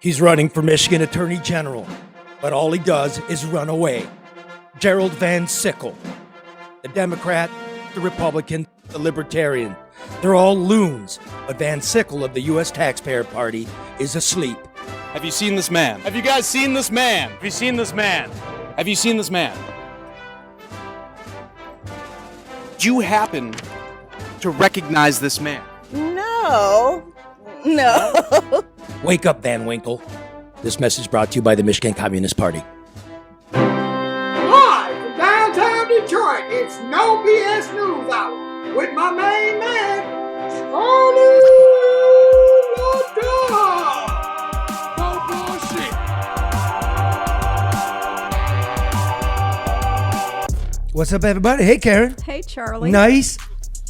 He's running for Michigan Attorney General, but all he does is run away. Gerald Van Sickle. The Democrat, the Republican, the Libertarian. They're all loons, but Van Sickle of the U.S. Taxpayer Party is asleep. Have you seen this man? Have you guys seen this man? Have you seen this man? Have you seen this man? Do you happen to recognize this man? No. Wake up, Van Winkle. This message brought to you by the Michigan Communist Party. Live from downtown Detroit, it's No BS News Hour with my main man, Charlie LeDuff. No bullshit. What's up, everybody? Hey, Karen. Hey, Charlie. Nice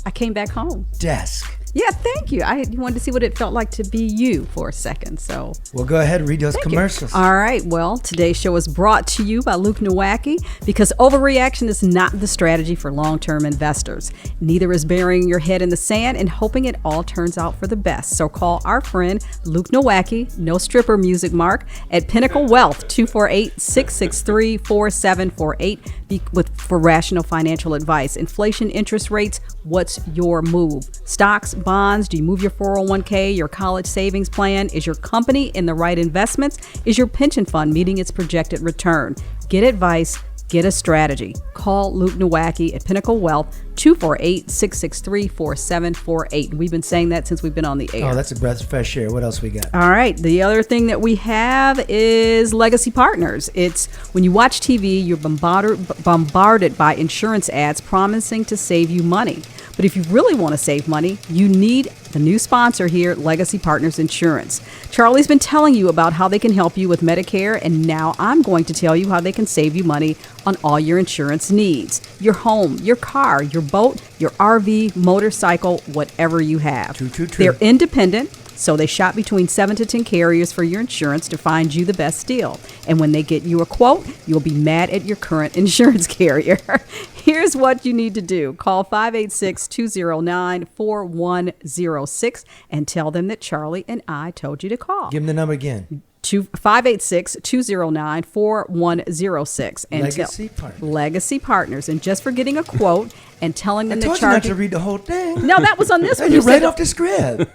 I came back home. desk. Yeah, thank you. I wanted to see what it felt like to be you for a second. So, Well, go ahead and read those thank you. commercials. All right. Well, today's show is brought to you by Luke Nowacki because overreaction is not the strategy for long-term investors. Neither is burying your head in the sand and hoping it all turns out for the best. So call our friend Luke Nowacki, no stripper music mark, at Pinnacle Wealth, 248-663-4748 for rational financial advice. Inflation, interest rates, what's your move? Stocks, bonds, do you move your 401k, your college savings plan? Is your company in the right investments? Is your pension fund meeting its projected return? Get advice, get a strategy. Call Luke Nowacki at Pinnacle Wealth, 248-663-4748. We've been saying that since we've been on the air. Oh, that's a breath of fresh air. What else we got? All right. The other thing that we have is Legacy Partners. It's when you watch TV, you're bombarded by insurance ads promising to save you money. But if you really want to save money, you need the new sponsor here, Legacy Partners Insurance. Charlie's been telling you about how they can help you with Medicare, and now I'm going to tell you how they can save you money on all your insurance needs. Your home, your car, your boat, your RV, motorcycle, whatever you have. True. They're independent, so they shop between 7 to 10 carriers for your insurance to find you the best deal. And when they get you a quote, you'll be mad at your current insurance carrier. Here's what you need to do. Call 586-209-4106 and tell them that Charlie and I told you to call. Give them the number again. 586-209-4106. And Legacy Partners. Legacy Partners. And just for getting a quote and telling them I that told you not Charlie... to read the whole thing. No, that was on this one. You're You right said- off the script.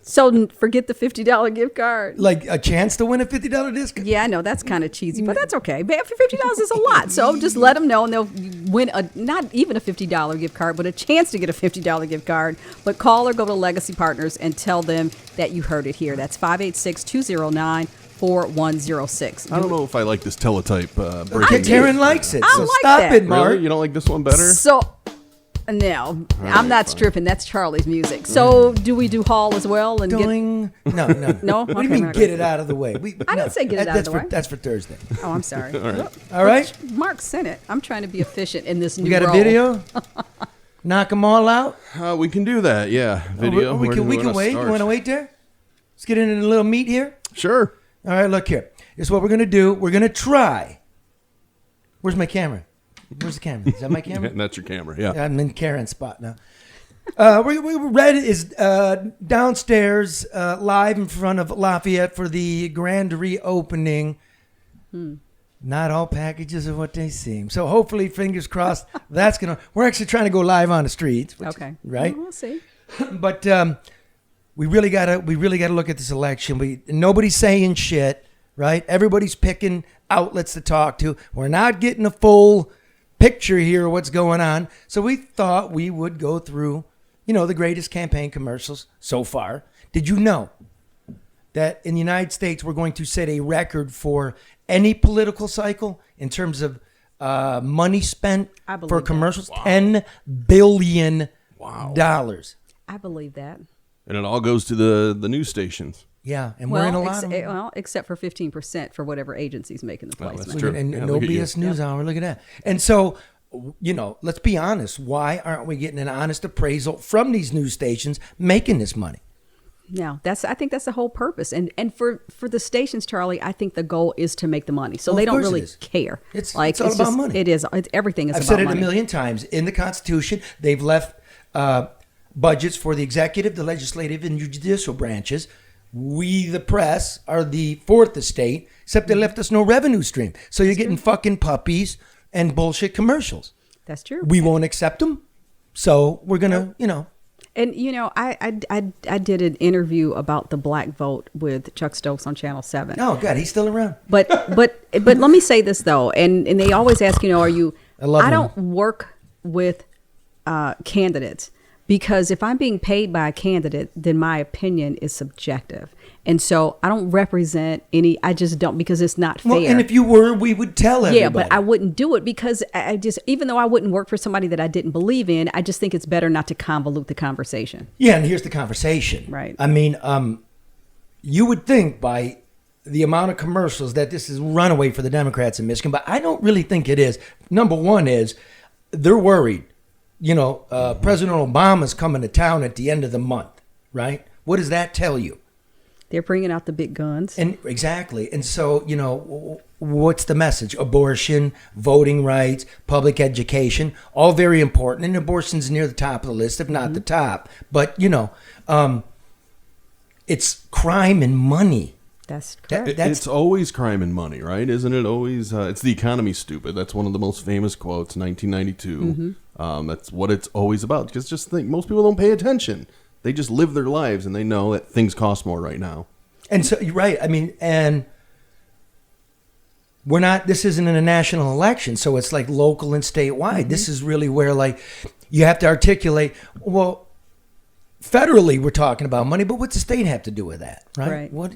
So forget the $50 gift card. Like a chance to win a $50 discount. Yeah, I know that's kind of cheesy, but that's okay. But $50 is a lot, so just let them know, and they'll win not even a $50 gift card, but a chance to get a $50 gift card. But call or go to Legacy Partners and tell them that you heard it here. That's 586-209-4106. I don't know if I like this teletype breaking Okay, news. Karen likes it, I so like stop that. it, Mark. Really? You don't like this one better? So, no, I'm not stripping. That's Charlie's music. So, do we do Hall as well? And Doing no. No? What do Okay, you mean? okay. Get it out of the way. I didn't say get it out of the way. That's for Thursday. Oh, I'm sorry. All right. Mark sent it. I'm trying to be efficient in this new We got a role. video. Knock them all out. We can do that, yeah. Video. We Where can do we wanna wait. start? You want to wait there? Let's get into a little meat here. Sure. All right, look here. Here's what we're gonna do. We're gonna try. Where's my camera? Where's the camera? Is that my camera? That's your camera, yeah. I'm in Karen's spot now. Red is downstairs live in front of Lafayette for the grand reopening. Not all packages are what they seem. So hopefully, fingers crossed, that's gonna. We're actually trying to go live on the streets. Okay. Right. We'll see. But we really gotta look at this election. Nobody's saying shit, right? Everybody's picking outlets to talk to. We're not getting a full picture here of what's going on. So we thought we would go through, the greatest campaign commercials so far. Did you know that in the United States we're going to set a record for any political cycle in terms of money spent I believe for that. commercials? $10 billion. I believe that. And it all goes to the news stations. Yeah, and we're in a lot of them. Well, except for 15% for whatever agency's making the Well, that's placement. true. And Yeah, no look at you. BS News Hour. Look at that. And so, let's be honest. Why aren't we getting an honest appraisal from these news stations making this money? No, I think that's the whole purpose. And for the stations, Charlie, I think the goal is to make the money. So Well, they of don't course it really is. care. It's all about money. It is. Everything is I've about said it money. a million times. In the Constitution, they've left budgets for the executive, the legislative, and judicial branches We, the press, are the fourth estate, except they left us no revenue stream. So you're getting fucking puppies and bullshit commercials. That's true. We won't accept them. So we're going to, And I did an interview about the black vote with Chuck Stokes on Channel 7. Oh God, he's still around. But let me say this though, and they always ask, are you? I don't work with candidates, because if I'm being paid by a candidate, then my opinion is subjective, and so I don't represent any. I just don't, because it's not fair. Well, and if you were, we would tell everybody. Yeah, but I wouldn't do it, because I just, even though I wouldn't work for somebody that I didn't believe in, I just think it's better not to convolute the conversation. Yeah, and here's the conversation. Right. I mean, you would think by the amount of commercials that this is runaway for the Democrats in Michigan, but I don't really think it is. Number one is they're worried. President Obama's coming to town at the end of the month, right? What does that tell you? They're bringing out the big guns. And exactly. And so, what's the message? Abortion, voting rights, public education, all very important. And abortion's near the top of the list, if not the top. But, it's crime and money. That's correct. It's always crime and money, right? Isn't it always? It's the economy, stupid. That's one of the most famous quotes, 1992. That's what it's always about. Because just think, most people don't pay attention. They just live their lives, and they know that things cost more right now. And so you're right. I mean, and we're not. This isn't in a national election, so it's like local and statewide. This is really where, like, you have to articulate. Well, federally, we're talking about money, but what's the state have to do with that, right? What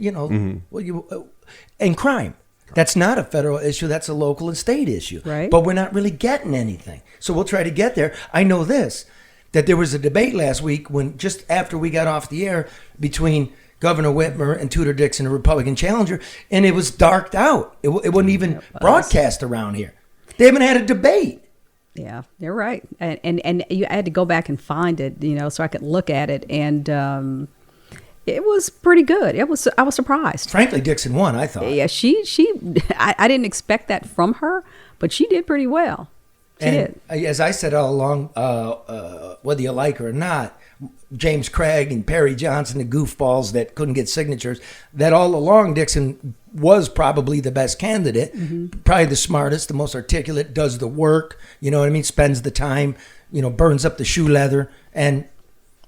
and crime. That's not a federal issue. That's a local and state issue. Right. But we're not really getting anything. So we'll try to get there. I know this, that there was a debate last week when, just after we got off the air, between Governor Whitmer and Tudor Dixon, a Republican challenger, and it was darked out. It wasn't even broadcast around here. They haven't had a debate. Yeah, you're right. And I had to go back and find it, so I could look at it, and it was pretty good. I was surprised. Frankly, Dixon won, I thought. Yeah, I didn't expect that from her, but she did pretty well. She did. As I said all along, whether you like her or not, James Craig and Perry Johnson, the goofballs that couldn't get signatures, that all along Dixon was probably the best candidate, probably the smartest, the most articulate, does the work, spends the time, burns up the shoe leather. And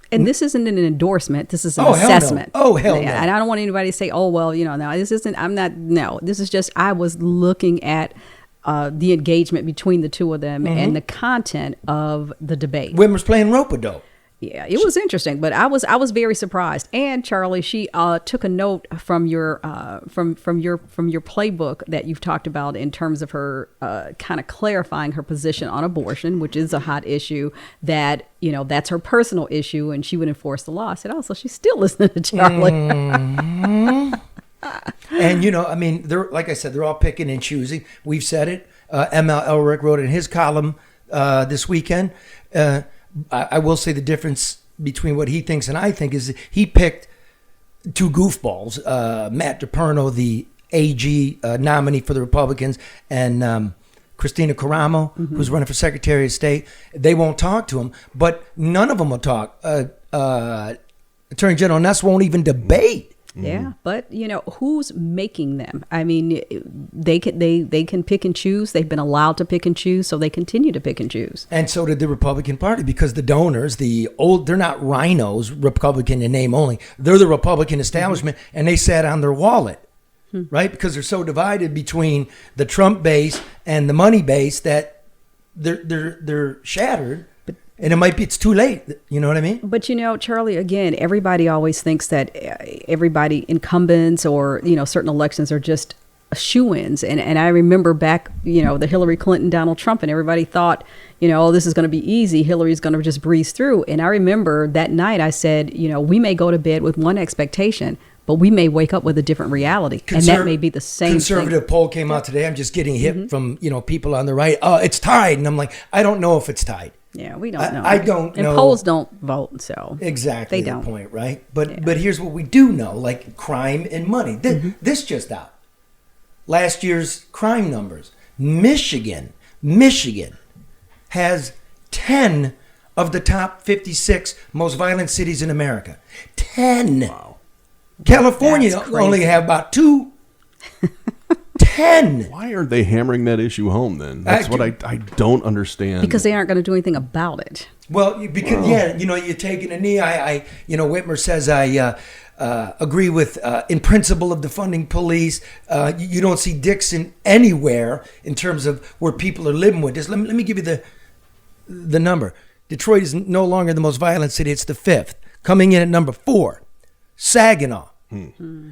this isn't an endorsement. This is an assessment. Hell no. Oh, hell no. And I don't want anybody to say, oh, well, no, this isn't, I'm not, no. This is just, I was looking at the engagement between the two of them and the content of the debate. Whitmer's playing rope-a-dope. Yeah, it was interesting, but I was very surprised. And Charlie, she took a note from your from your playbook that you've talked about in terms of her kind of clarifying her position on abortion, which is a hot issue. That that's her personal issue, and she would enforce the law. I said, oh, so she's still listening to Charlie. And I mean, they're, like I said, they're all picking and choosing. We've said it. M.L. Elric wrote in his column this weekend. I will say the difference between what he thinks and I think is he picked two goofballs, Matt DePerno, the AG nominee for the Republicans, and Christina Caramo, who's running for Secretary of State. They won't talk to him, but none of them will talk. Attorney General Ness won't even debate. Yeah, but who's making them? I mean, they can pick and choose. They've been allowed to pick and choose, so they continue to pick and choose. And so did the Republican Party, because the donors, they're not rhinos, Republican in name only. They're the Republican establishment, and they sat on their wallet, right? Because they're so divided between the Trump base and the money base that they're shattered. And it's too late. You know what I mean? But Charlie, again, everybody always thinks that everybody, incumbents or, certain elections are just shoo-ins. And I remember back, the Hillary Clinton, Donald Trump, and everybody thought, oh, this is going to be easy. Hillary's going to just breeze through. And I remember that night I said, we may go to bed with one expectation, but we may wake up with a different reality. And that may be the same conservative thing. poll came out today. I'm just getting hit from, people on the right. It's tied. And I'm like, I don't know if it's tied. Yeah, we don't know. I don't know. And polls don't vote, so exactly they don't. The point, right? But here's what we do know, like crime and money. This just out. Last year's crime numbers. Michigan has 10 of the top 56 most violent cities in America. 10. Wow. California That's only crazy. have about 210. Why aren't they hammering that issue home then? That's what I don't understand. Because they aren't going to do anything about it. Well, because you're taking a knee. Whitmer says I agree with in principle of defunding police. You don't see Dixon anywhere in terms of where people are living with this. Let me give you the number. Detroit is no longer the most violent city. It's the 5th. Coming in at number 4, Saginaw.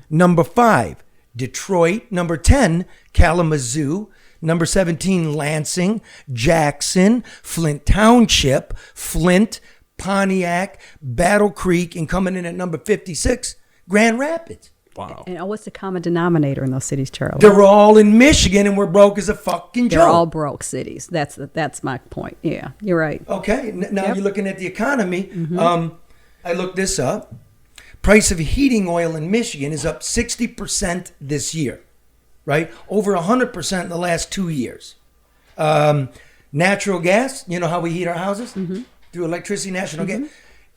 Number 5, Detroit. Number 10, Kalamazoo. Number 17, Lansing, Jackson, Flint Township, Flint, Pontiac, Battle Creek, and coming in at number 56, Grand Rapids. Wow. And what's the common denominator in those cities, Charlie? They're all in Michigan, and we're broke as a fucking joke. They're all broke cities. That's my point. Yeah, you're right. Okay, now Yep. you're looking at the economy. I looked this up. Price of heating oil in Michigan is up 60% this year, right? Over 100% in the last 2 years. Natural gas, you know how we heat our houses? Through electricity, natural gas.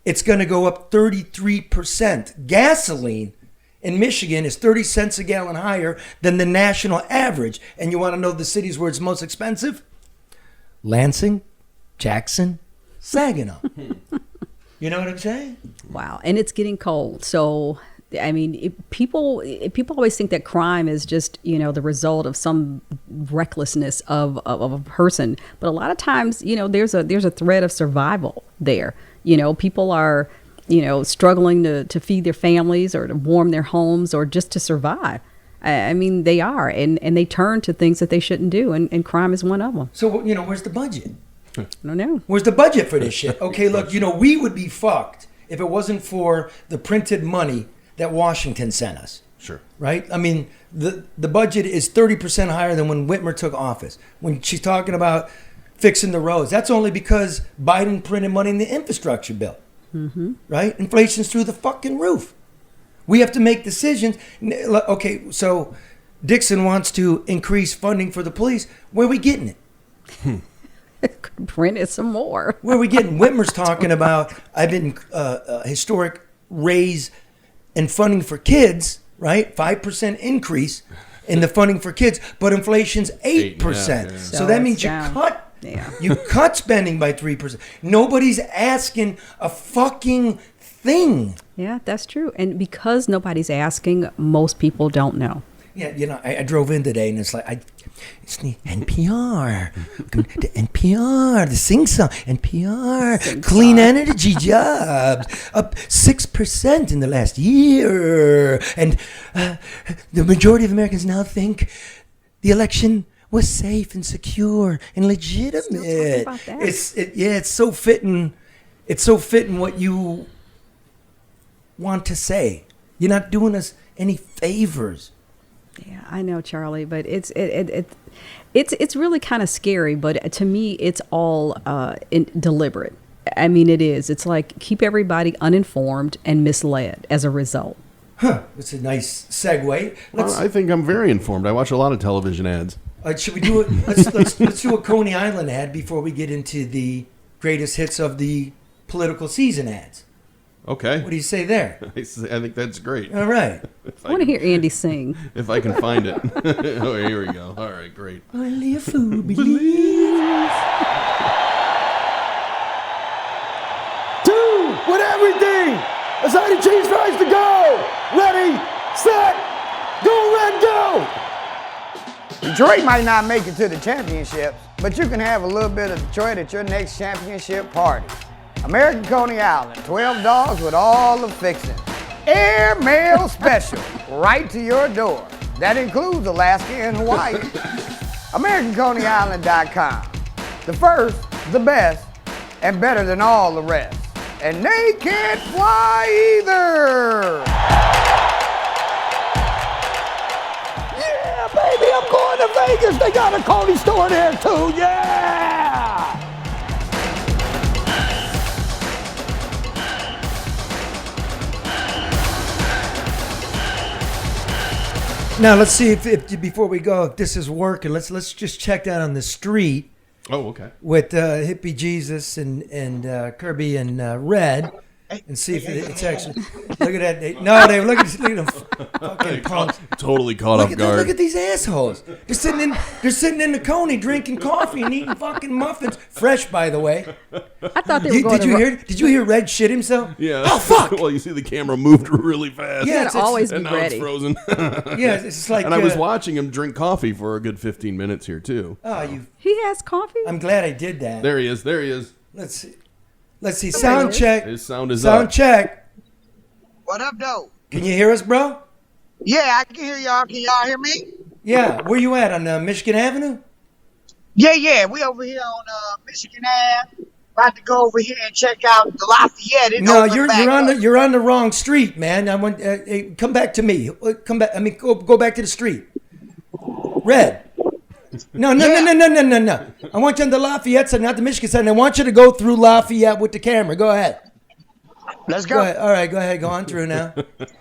It's going to go up 33%. Gasoline in Michigan is 30 cents a gallon higher than the national average. And you want to know the cities where it's most expensive? Lansing, Jackson, Saginaw. You know what I'm saying? Wow, and it's getting cold. So, I mean, people always think that crime is just the result of some recklessness of a person, but a lot of times there's a threat of survival there. People are struggling to feed their families or to warm their homes or just to survive. I mean, they are, and they turn to things that they shouldn't do, and crime is one of them. So where's the budget? I don't know. Where's the budget for this shit? Okay, look, we would be fucked if it wasn't for the printed money that Washington sent us. Sure. Right? I mean, the budget is 30% higher than when Whitmer took office. When she's talking about fixing the roads, that's only because Biden printed money in the infrastructure bill. Right? Inflation's through the fucking roof. We have to make decisions. Okay, so Dixon wants to increase funding for the police. Where are we getting it? Print it some more. Where are we getting? Whitmer's talking about I've been historic raise in funding for kids, right? 5% increase in the funding for kids, but inflation's 8%. Yeah. So that means down. you cut spending by 3%. Nobody's asking a fucking thing. Yeah, that's true. And because nobody's asking, most people don't know. Yeah, I drove in today and it's like it's the NPR, the NPR, the sing song, NPR, clean energy jobs up 6% in the last year, and the majority of Americans now think the election was safe and secure and legitimate. Still talking about that. It's so fitting. It's so fitting what you want to say. You're not doing us any favors. Yeah, I know, Charlie, but it's really kind of scary. But to me, it's all deliberate. I mean, it is. It's like keep everybody uninformed and misled as a result. It's a nice segue. I think I'm very informed. I watch a lot of television ads. Should we do it? Let's do a Coney Island ad before we get into the greatest hits of the political season ads. Okay. What do you say there? I think that's great. All right. I want to hear Andy sing. If I can find it. Oh, here we go. All right, great. Only a fool believes. Two with everything. A side of cheese fries to go. Ready, set, go, let go. Detroit might not make it to the championships, but you can have a little bit of Detroit at your next championship party. American Coney Island, 12 dogs with all the fixings. Air mail special, right to your door. That includes Alaska and Hawaii. AmericanConeyIsland.com. The first, the best, and better than all the rest. And they can't fly either. Yeah, baby, I'm going to Vegas. They got a Coney store there too, yeah! Now let's see if before we go, if this is working. Let's just check that on the street Oh, okay. with Hippie Jesus and Kirby and Red. and see if it's actually. Look at that. No, they look at them fucking punks. Totally caught off guard. Look at these assholes. They're sitting in the Coney drinking coffee and eating fucking muffins. Fresh, by the way. I thought they were going Did you hear Red shit himself? Yeah. Oh fuck. Well, you see the camera moved really fast. Yeah, to always be and now ready. it's frozen. Yeah, it's just like. And I was watching him drink coffee for a good 15 minutes here too. Oh, He has coffee? I'm glad I did that. There he is. There he is. Let's see. Sound check. His sound is up. Sound check. What up, though? Can you hear us, bro? Yeah, I can hear y'all. Can y'all hear me? Yeah. Where you at, on Michigan Avenue? Yeah. We over here on Michigan Ave. About to go over here and check out the Lafayette. It No, opened you're back on up. you're on the wrong street, man. I want come back to me. Come back. I mean, go back to the street. Red. No. I want you on the Lafayette side, not the Michigan side. And I want you to go through Lafayette with the camera. Go ahead. Let's Go go. ahead. All right, go ahead. Go on through now.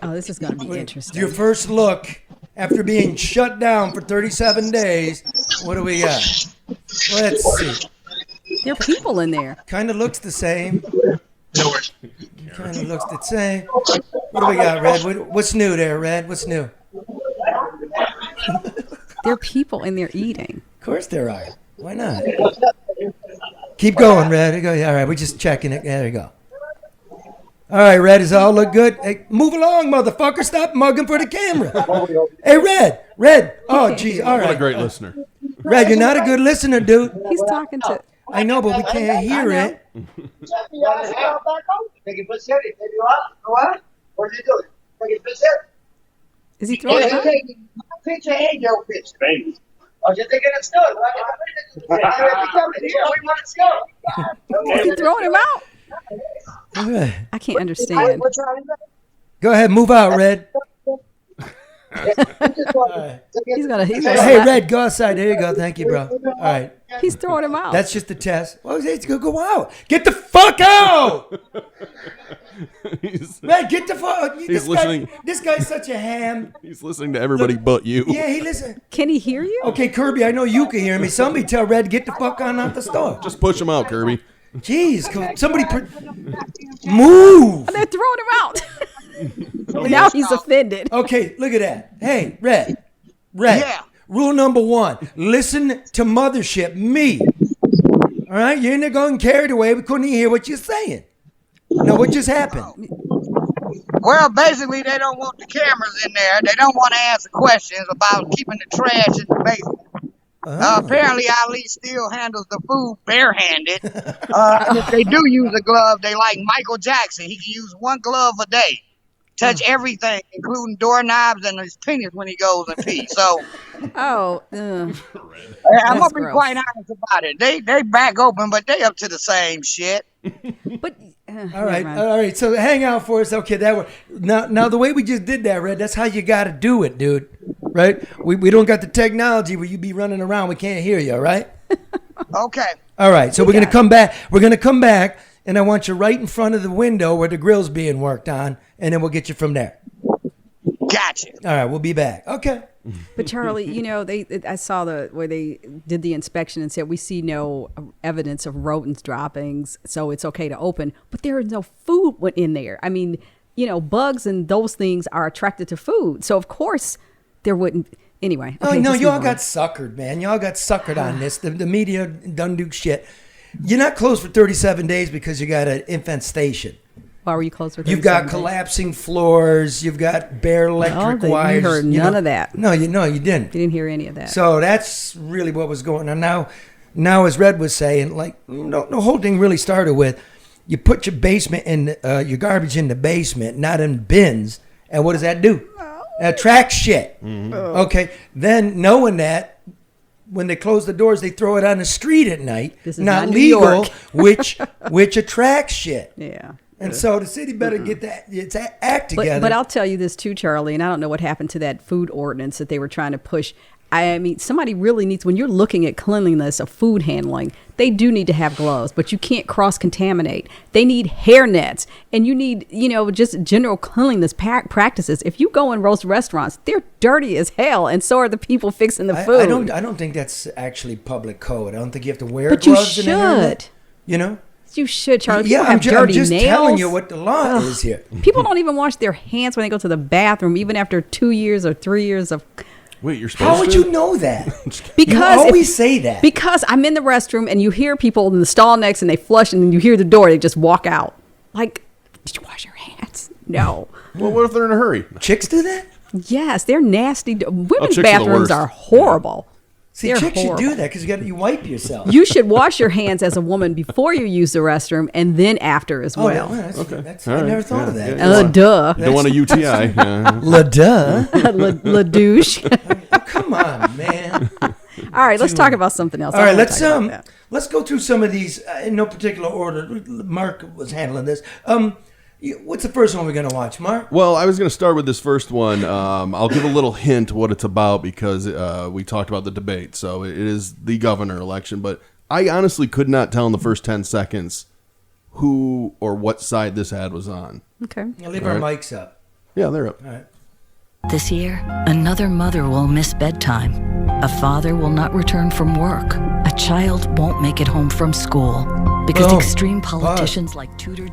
Oh, this is going to be interesting. Your first look after being shut down for 37 days. What do we got? Let's see. There are people in there. Kind of looks the same. Kind of looks the same. What do we got, Red? What's new there, Red? What's new? There are people in there eating. Of course there are. Why not? Keep going, Red. All right, we're just checking it. There you go. All right, Red, does it all look good? Hey, move along, motherfucker. Stop mugging for the camera. Hey, Red. Oh, jeez. All right. What a great listener. Red, you're not a good listener, dude. He's talking to... I know, but we can't hear it. What's he doing? Take a picture? Is he throwing it out? My picture and your picture. Oh, you're taking a story. Is he throwing him out? All right. I can't understand. Go ahead, move out, Red. He's gonna Hey, slap- Red, go outside. There you go. Thank you, bro. All right. He's throwing him out. That's just a test. Well, it's going to go out. Get the fuck out! Red, get the fuck out. listening. This guy's such a ham. He's listening to everybody but you. Yeah, he listen. Can he hear you? Okay, Kirby, I know you can hear me. Somebody tell Red to get the fuck on out the store. Just push him out, Kirby. Jeez, somebody move. They're throwing him out. Now he's offended. Okay, look at that. Hey, Red. Yeah. Rule number 1, listen to mothership, me. All right, you're in there going carried away. We couldn't even hear what you're saying. No, what just happened? Well, basically, they don't want the cameras in there. They don't want to answer questions about keeping the trash in the basement. Apparently, Ali still handles the food barehanded. And if they do use a glove, they like Michael Jackson. He can use one glove a day. Touch everything, including doorknobs and his penis when he goes and pees. So, Oh, I'm That's gonna be gross. quite honest about it. They back open, but they up to the same shit. but All right. So hang out for us. Okay, that worked. Now the way we just did that, Red, that's how you got to do it, dude. Right? We don't got the technology where you be running around. We can't hear you, all right? Okay. All right. So we're going to come back. We're going to come back, and I want you right in front of the window where the grill's being worked on, and then we'll get you from there. Gotcha. All right. We'll be back. Okay. But Charlie, you know, I saw where they did the inspection and said we see no evidence of rodents droppings, so it's okay to open. But there is no food in there. I mean, you know, bugs and those things are attracted to food, so of course there wouldn't. Anyway. Oh, okay, no, just y'all move on. got suckered, man. Y'all got suckered on this. The media done do shit. You're not closed for 37 days because you got an infestation. Why were you closed for? You've got 37 days? collapsing floors. You've got bare electric we wires. heard none of that. No, you didn't. You didn't hear any of that. So that's really what was going on. Now, as Red was saying, like, the whole thing really started with you put your basement in your garbage in the basement, not in bins. And what does that do? Attract shit. Mm-hmm. Okay. Then knowing that, when they close the doors, they throw it on the street at night. This is not not New legal, York. which attracts shit. Yeah. And so the city better get its act together. But I'll tell you this too, Charlie, and I don't know what happened to that food ordinance that they were trying to push. I mean, somebody really needs, when you're looking at cleanliness of food handling, they do need to have gloves, but you can't cross-contaminate. They need hair nets, and you need, just general cleanliness practices. If you go in most restaurants, they're dirty as hell, and so are the people fixing the food. I don't think that's actually public code. I don't think you have to wear But you gloves in the area. should. You know? You should, Charlie. Yeah, People have I'm dirty just nails. telling you what the law is here. People don't even wash their hands when they go to the bathroom, even after 2 years or 3 years of. Wait, you're supposed How would to? you know that? Because you always say that. Because I'm in the restroom and you hear people in the stall next and they flush and then you hear the door, they just walk out. Like, did you wash your hands? No. Well, what if they're in a hurry? Chicks do that? Yes, they're nasty. Women's chicks are the bathrooms worst. are horrible. See, They're chicks should do horrible. that because you wipe yourself. You should wash your hands as a woman before you use the restroom and then after as Oh, well. yeah, that's, Okay. that's, All I right. never thought of Yeah, that. yeah. Duh. You don't want a UTI. Yeah. LeDuff. La douche. Come on, man. All right, let's talk about something else. All I right, don't wanna talk about that. let's go through some of these in no particular order. Mark was handling this. What's the first one we're gonna watch, Mark? Well, I was going to start with this first one. I'll give a little hint what it's about because we talked about the debate. So it is the governor election, but I honestly could not tell in the first 10 seconds who or what side this ad was on. Okay. I'll leave our mics up. Yeah, they're up. All right. This year, another mother will miss bedtime. A father will not return from work. A child won't make it home from school because Boom. extreme politicians like Tudor.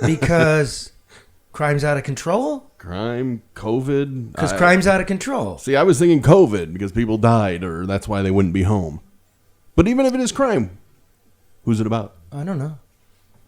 Because crime's out of control. Crime, COVID. Because crime's out of control. See, I was thinking COVID because people died or that's why they wouldn't be home. But even if it is crime, who's it about? I don't know.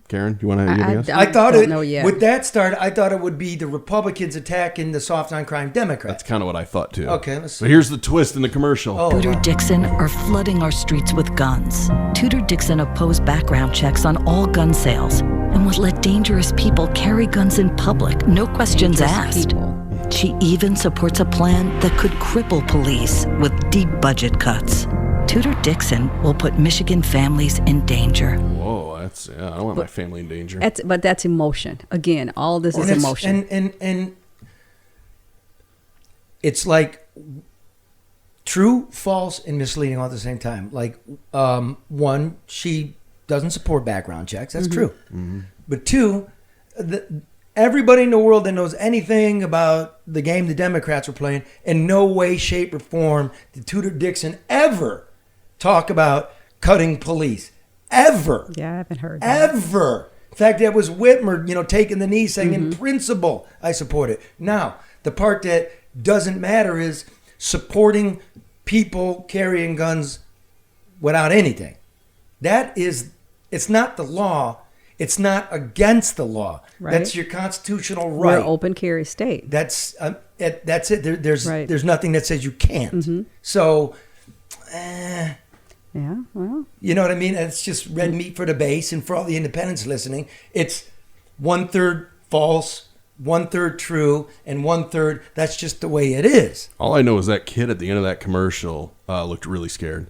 Karen, do you want to give me a guess? I thought don't it know yet. with that start. I thought it would be the Republicans attacking the soft on crime Democrats. That's kind of what I thought too. Okay, let's So see. here's the twist in the commercial. Oh, Tudor wow. Dixon are flooding our streets with guns. Tudor Dixon opposed background checks on all gun sales and would let dangerous people carry guns in public, no questions Dangerous asked. people. She even supports a plan that could cripple police with deep budget cuts. Tudor Dixon will put Michigan families in danger. Whoa, that's I don't want my family in danger. But that's emotion. Again, all this is And it's- emotion. and it's like true, false, and misleading all at the same time. Like, one, she doesn't support background checks. That's true. But two, everybody in the world that knows anything about the game the Democrats were playing, in no way, shape, or form did Tudor Dixon ever talk about cutting police. Ever. Yeah, I haven't heard that. Ever. In fact, that was Whitmer, taking the knee, saying, in principle, I support it. Now, the part that doesn't matter is supporting people carrying guns without anything. It's not the law. It's not against the law. Right. That's your constitutional We're right. an open carry state. That's it. There's Right. there's nothing that says you can't. So, Yeah, well, you know what I mean? It's just red meat for the base, and for all the independents listening, it's 1/3 false, 1/3 true, and 1/3 that's just the way it is. All I know is that kid at the end of that commercial looked really scared.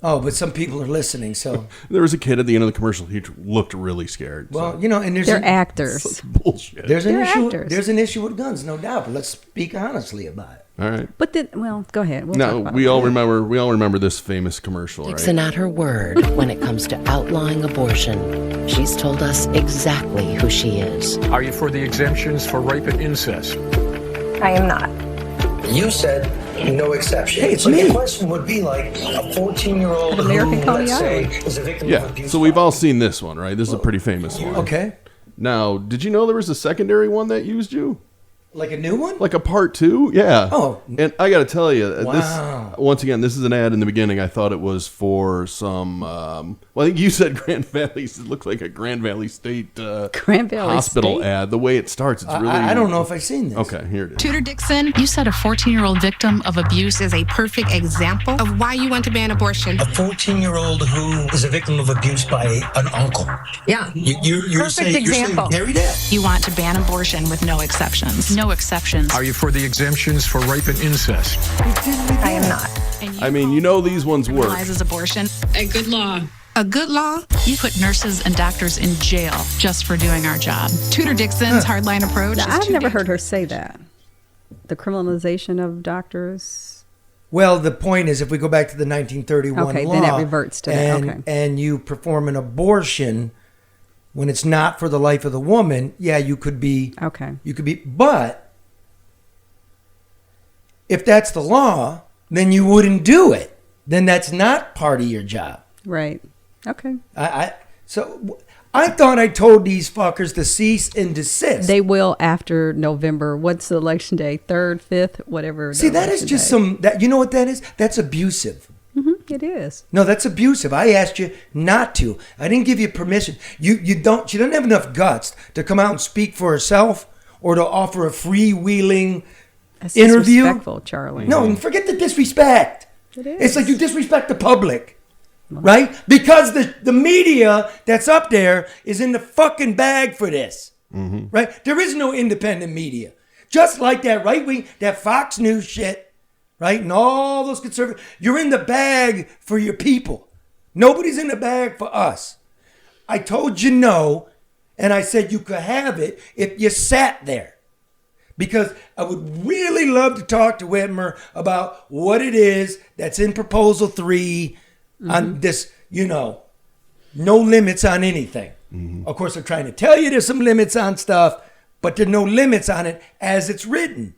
Oh, but some people are listening, so There was a kid at the end of the commercial. He looked really scared. well, so. and there's they're actors. Bullshit. There's an They're issue. actors. There's an issue with guns, no doubt. But let's speak honestly about it. All right. But then, well, go ahead. We'll talk Now about we it. all remember this famous commercial, right? Dixon at her word when it comes to outlawing abortion. She's told us exactly who she is. Are you for the exemptions for rape and incest? I am not. You said no exception. Hey, it's but me. The question would be like a 14-year-old who, American Coney let's say, Island. is a victim of Yeah. abuse. So we've all seen this one, right? This is a pretty famous one. Okay, Now, did you know there was a secondary one that used you? like a new one. Like a part 2? Yeah. Oh. And I got to tell you, Wow. this once again, this is an ad in the beginning. I thought it was for some. Well, I think you said Grand Valley. It looks like a Grand Valley State Grand Valley hospital State? ad. The way it starts, it's really. I don't know if I've seen this. Okay, here it is. Tudor Dixon, you said a 14-year-old victim of abuse is a perfect example of why you want to ban abortion. A 14-year-old who is a victim of abuse by an uncle. Yeah. You're Perfect saying example. Harry Dad. You want to ban abortion with no exceptions. No exceptions. Are you for the exemptions for rape and incest? I am not. And I mean, you know these ones work. criminalizes abortion. A good law. A good law? You put nurses and doctors in jail just for doing our job. Tudor Dixon's hardline approach Now, is I've too never heard her dangerous. say that. The criminalization of doctors. Well, the point is, if we go back to the 1931 Okay, law, then it reverts to that. and, Okay. and you perform an abortion when it's not for the life of the woman, yeah, you could be. Okay. You could be, but if that's the law, then you wouldn't do it. Then that's not part of your job. Right. Okay. So I thought I told these fuckers to cease and desist. They will after November. What's the election day? 3rd, 5th, whatever. See, that is just you know what that is? That's abusive. It is. No, that's abusive. I asked you not to. I didn't give you permission. She doesn't have enough guts to come out and speak for herself or to offer a freewheeling That's interview. Disrespectful, Charlie. No, and forget the disrespect. It is. It's like you disrespect the public, right? Because the media that's up there is in the fucking bag for this, right? There is no independent media. Just like that right wing, that Fox News shit. Right? And all those conservatives, you're in the bag for your people. Nobody's in the bag for us. I told you no, and I said you could have it if you sat there. Because I would really love to talk to Whitmer about what it is that's in Proposal 3 on this, no limits on anything. Of course, they're trying to tell you there's some limits on stuff, but there are no limits on it as it's written.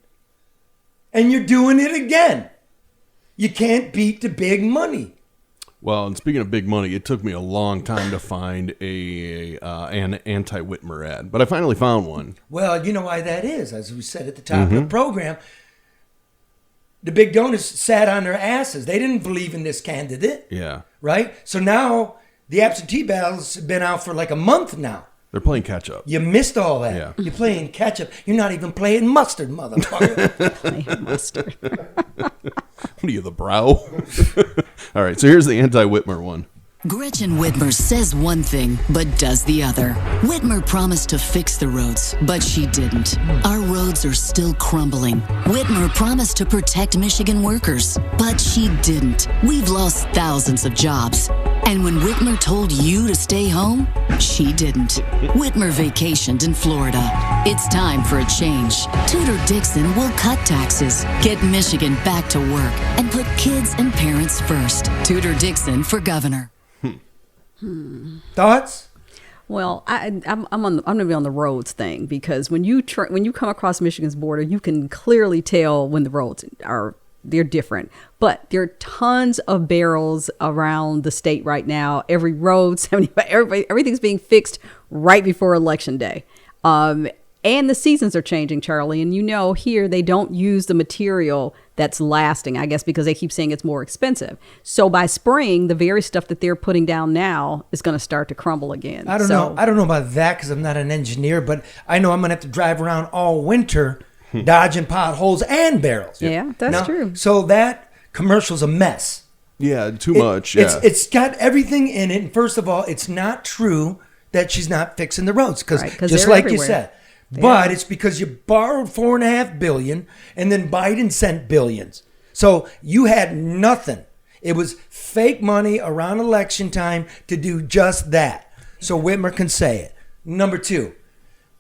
And you're doing it again. You can't beat the big money. Well, and speaking of big money, it took me a long time to find an anti-Whitmer ad, but I finally found one. Well, you know why that is. As we said at the top of the program, the big donors sat on their asses. They didn't believe in this candidate. Yeah. Right? So now the absentee ballots have been out for like a month now. They're playing catch up. You missed all that. Yeah. You're playing catch up. You're not even playing mustard, motherfucker. Playing mustard. What are you, the brow? All right, so here's the anti-Whitmer one. Gretchen Whitmer says one thing, but does the other. Whitmer promised to fix the roads, but she didn't. Our roads are still crumbling. Whitmer promised to protect Michigan workers, but she didn't. We've lost thousands of jobs. And when Whitmer told you to stay home, she didn't. Whitmer vacationed in Florida. It's time for a change. Tudor Dixon will cut taxes, get Michigan back to work, and put kids and parents first. Tudor Dixon for governor. Thoughts? Well, I'm gonna be on the roads thing because when you come across Michigan's border, you can clearly tell when the roads they're different. But there are tons of barrels around the state right now. Every road, everything's being fixed right before Election Day. And the seasons are changing, Charlie. And here they don't use the material that's lasting, I guess, because they keep saying it's more expensive. So by spring, the very stuff that they're putting down now is going to start to crumble again. I don't know. I don't know about that because I'm not an engineer, but I know I'm going to have to drive around all winter dodging potholes and barrels. Yeah, that's true. So that commercial's a mess. Yeah, too much. Yeah. It's got everything in it. And first of all, it's not true that she's not fixing the roads because just like you said. But it's because you borrowed $4.5 billion and then Biden sent billions. So you had nothing. It was fake money around election time to do just that. So Whitmer can say it. Number 2,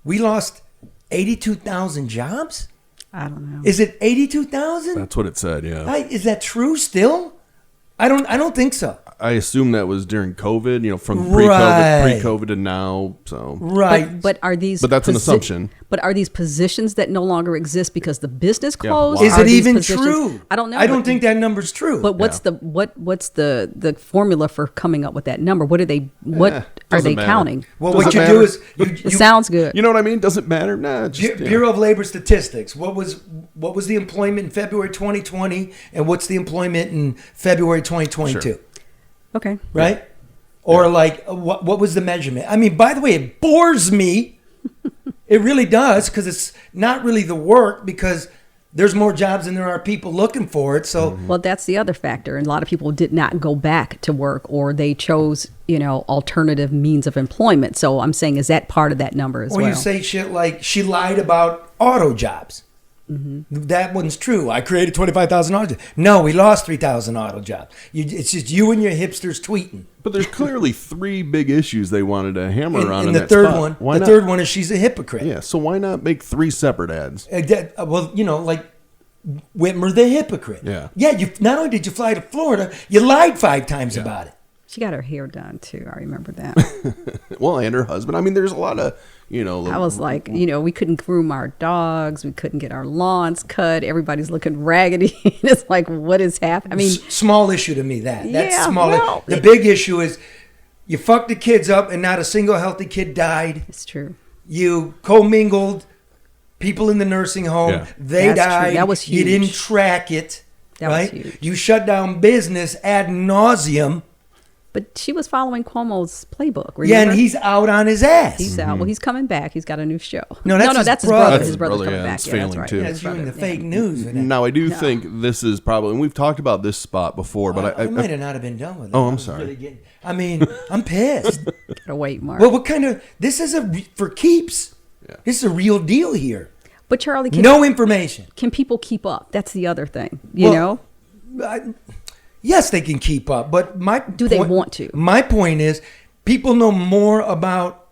we lost 82,000 jobs? I don't know. Is it 82,000? That's what it said, yeah. Is that true still? I don't think so. I assume that was during COVID, from pre-COVID to now. So right, but are these? But that's an assumption. But are these positions that no longer exist because the business closed? Yeah, is it even true? I don't know. I don't think that number's true. But what's the formula for coming up with that number? What are they counting? Well, what you do is it sounds good. You know what I mean? Doesn't matter. Nah. Bureau of Labor Statistics. What was the employment in February 2020, and what's the employment in February 2022? Sure. Okay. Right? Yeah. Or what was the measurement? I mean, by the way, it bores me. It really does because it's not really the work because there's more jobs than there are people looking for it. So well, that's the other factor. And a lot of people did not go back to work or they chose, alternative means of employment. So I'm saying, is that part of that number as well? Or you say shit like she lied about auto jobs. Mm-hmm. That one's true. I created 25,000 auto jobs. No, we lost 3,000 auto jobs. It's just you and your hipsters tweeting. But there's clearly 3 big issues they wanted to hammer on. And the third one is she's a hypocrite. Yeah, so why not make 3 separate ads? Well, like Whitmer the hypocrite. Yeah. Yeah, not only did you fly to Florida, you lied 5 times about it. She got her hair done too. I remember that. Well, and her husband. I mean, there's a lot of, I was like, we couldn't groom our dogs. We couldn't get our lawns cut. Everybody's looking raggedy. It's like, what is happening? I mean, small issue to me. That's small. Well, the big issue is, You fucked the kids up and not a single healthy kid died. It's true. You commingled people in the nursing home. Yeah. They That's died. true. That was You didn't huge. track it. That was right? huge. You shut down business ad nauseum. But she was following Cuomo's playbook. Remember? Yeah, and he's out on his ass. He's out. Well, he's coming back. He's got a new show. No, that's his his brother. brother. His brother's That's his brother, coming yeah, back. it's Yeah, that's failing right. too. Yeah, That's his you in the brother. fake news. with that. Now, I do think this is probably, and we've talked about this spot before, but I might have not have been done with it. Oh, I I'm was sorry. really I'm pissed. Gotta wait, Mark. Well, what kind of, this is for keeps. Yeah. This is a real deal here. But Charlie, No information. Can people keep up? That's the other thing. You know? Yes, they can keep up, but Do they want to? My point is, people know more about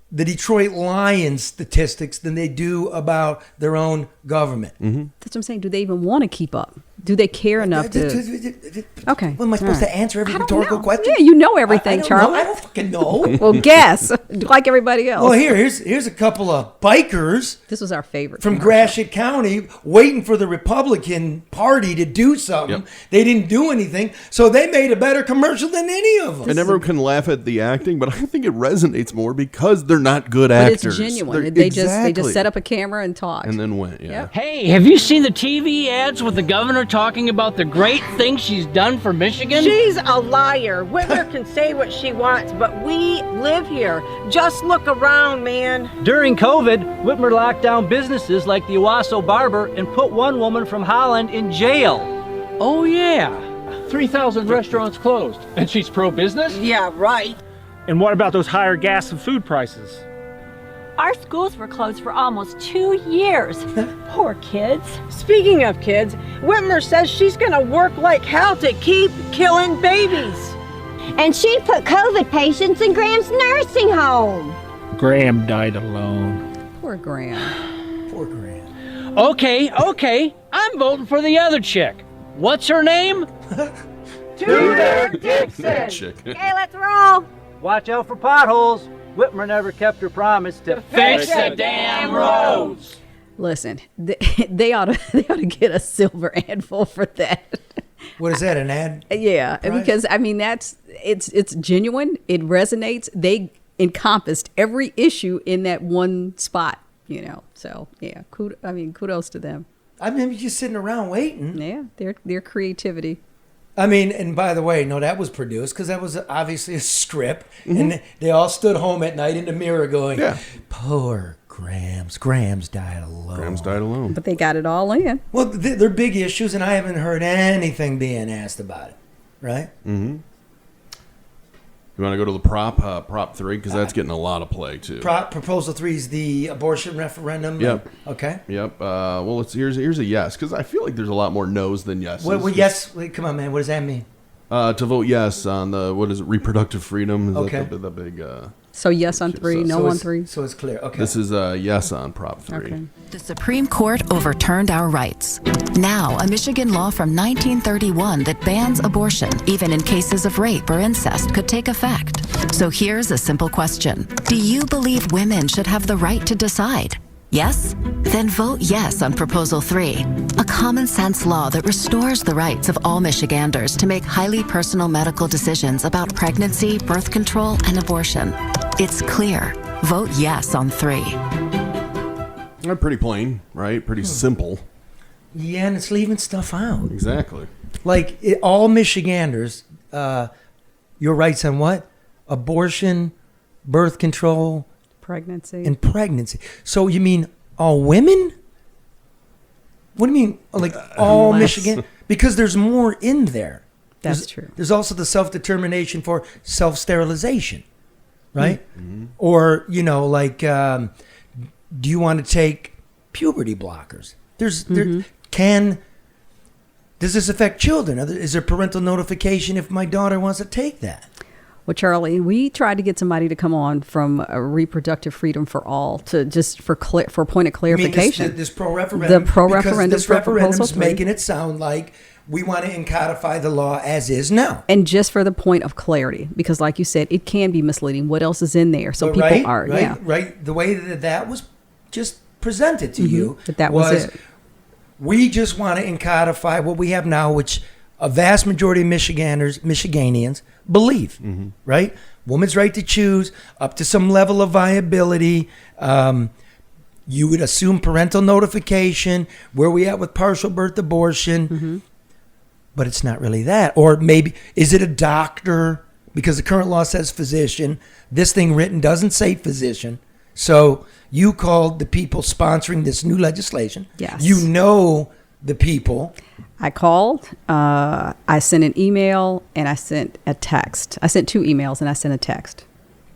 the Detroit Lions statistics than they do about their own government. Mm-hmm. That's what I'm saying. Do they even want to keep up? Do they care enough to? Okay. Well, am I supposed to answer every rhetorical question? Yeah, you know everything, I don't Charlie. know. I don't fucking know. Well, guess like everybody else. Well, here's a couple of bikers. This was our favorite from commercial. Gratiot County, waiting for the Republican Party to do something. Yep. They didn't do anything, so they made a better commercial than any of them. And everyone can laugh at the acting, but I think it resonates more because they're not good But actors. it's genuine. They're- They exactly. just set up a camera and talked. and then went. Yeah. Hey, have you seen the TV ads with the governor talking about the great things she's done for Michigan? She's a liar. Whitmer can say what she wants, but we live here. Just look around, man. During COVID, Whitmer locked down businesses like the Owasso Barber and put one woman from Holland in jail. Oh, yeah. 3,000 restaurants closed. And she's pro-business? Yeah, right. And what about those higher gas and food prices? Our schools were closed for almost 2 years. Poor kids. Speaking of kids, Whitmer says she's gonna work like hell to keep killing babies. And she put COVID patients in Graham's nursing home. Graham died alone. Poor Graham. Poor Graham. Okay. I'm voting for the other chick. What's her name? Tudor Dixon. Chick. Okay, let's roll. Watch out for potholes. Whitmer never kept her promise to fix the damn roads. Listen, they ought to get a silver anvil for that. What is that, an ad? Yeah, price? because I mean it's genuine. It resonates. They encompassed every issue in that one spot. So yeah, kudos to them. I mean, just sitting around waiting. Yeah, their creativity. I mean, and by the way, no, that was produced because that was obviously a script, and they all stood home at night in the mirror going, "Poor Grams. Grams died alone." Grams died alone. But they got it all in. Well, they're big issues, and I haven't heard anything being asked about it, right? Mm-hmm. You want to go to the prop 3 because that's getting a lot of play too. Proposal 3 is the abortion referendum. Yep. Okay. Yep. Well, here's a yes because I feel like there's a lot more no's than yeses. Well, yes. Wait, come on, man. What does that mean? To vote yes on the reproductive freedom. Is Okay. that the big? So yes on 3, no on 3. So it's clear. Okay. This is yes on Prop 3. Okay. The Supreme Court overturned our rights. Now, a Michigan law from 1931 that bans abortion, even in cases of rape or incest, could take effect. So here's a simple question. Do you believe women should have the right to decide? Yes? Then vote yes on Proposal 3, a common sense law that restores the rights of all Michiganders to make highly personal medical decisions about pregnancy, birth control, and abortion. It's clear. Vote yes on 3. Pretty plain, right? Pretty simple. Yeah, and it's leaving stuff out. Exactly. Like all Michiganders, your rights on what? Abortion, birth control, pregnancy. And pregnancy. So you mean all women? What do you mean, like all Michigan? Because there's more in there. That's true. There's also the self-determination for self-sterilization, right? Mm-hmm. Or, like, do you want to take puberty blockers? Does this affect children? Is there parental notification if my daughter wants to take that? Well, Charlie, we tried to get somebody to come on from Reproductive Freedom for All to just for a point of clarification. I mean, this pro-referendum. The pro-referendum. This referendum's making it sound like we want to codify the law as is now. And just for the point of clarity, because like you said, it can be misleading. What else is in there? So people are, Right. The way that was just presented to you that was it. We just want to codify what we have now, which a vast majority of Michiganians believe, right? Woman's right to choose up to some level of viability. You would assume parental notification, where we at with partial birth abortion, but it's not really that. Or maybe, is it a doctor? Because the current law says physician. This thing written doesn't say physician. So you called the people sponsoring this new legislation. Yes. You know the people. I called, I sent an email, and I sent a text. I sent 2 emails, and I sent a text.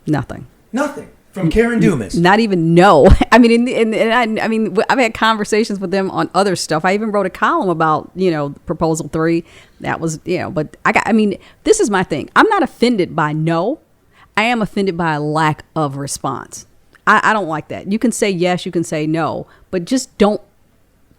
Nothing. Nothing. From Karen Dumas. Not even no. I mean, I mean, I've had conversations with them on other stuff. I even wrote a column about, Proposal 3. That was, but I mean, this is my thing. I'm not offended by no. I am offended by a lack of response. I don't like that. You can say yes, you can say no, but just don't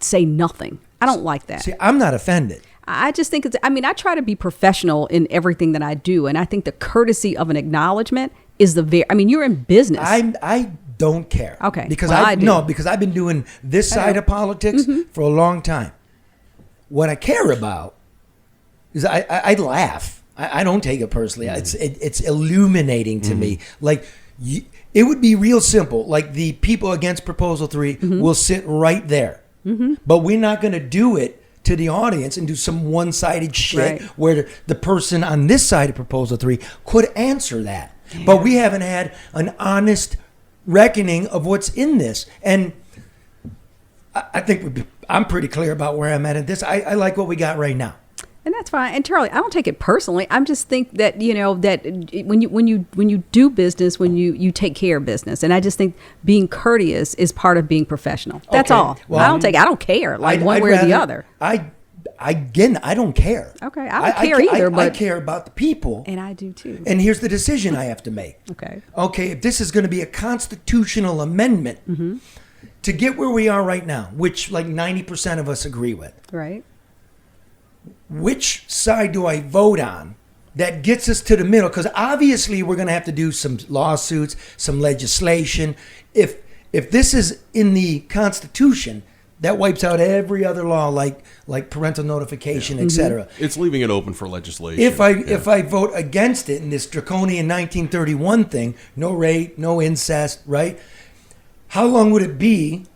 say nothing. I don't like that. See, I'm not offended. I just think I try to be professional in everything that I do. And I think the courtesy of an acknowledgement is you're in business. I don't care. Okay. Because well, I do. because I've been doing this side of politics for a long time. What I care about is I laugh. I don't take it personally. It's illuminating to me. Like, it would be real simple. Like, the people against Proposal 3 will sit right there. But we're not going to do it to the audience and do some one-sided shit where the person on this side of Proposal 3 could answer that. Yeah. But we haven't had an honest reckoning of what's in this. And I think I'm pretty clear about where I'm at this. I like what we got right now. And that's fine. And Charlie, I don't take it personally. I'm just think that, that when you do business, when you take care of business. And I just think being courteous is part of being professional. That's all. Well, I don't care one way or the other. I don't care. Okay. I don't care either, but I care about the people. And I do too. And here's the decision I have to make. Okay. If this is going to be a constitutional amendment to get where we are right now, which like 90% of us agree with. Right. Which side do I vote on that gets us to the middle? Because obviously we're going to have to do some lawsuits, some legislation. If this is in the Constitution, that wipes out every other law like parental notification, etc. It's leaving it open for legislation. If I vote against it in this draconian 1931 thing, no rape, no incest, right? How long would it be?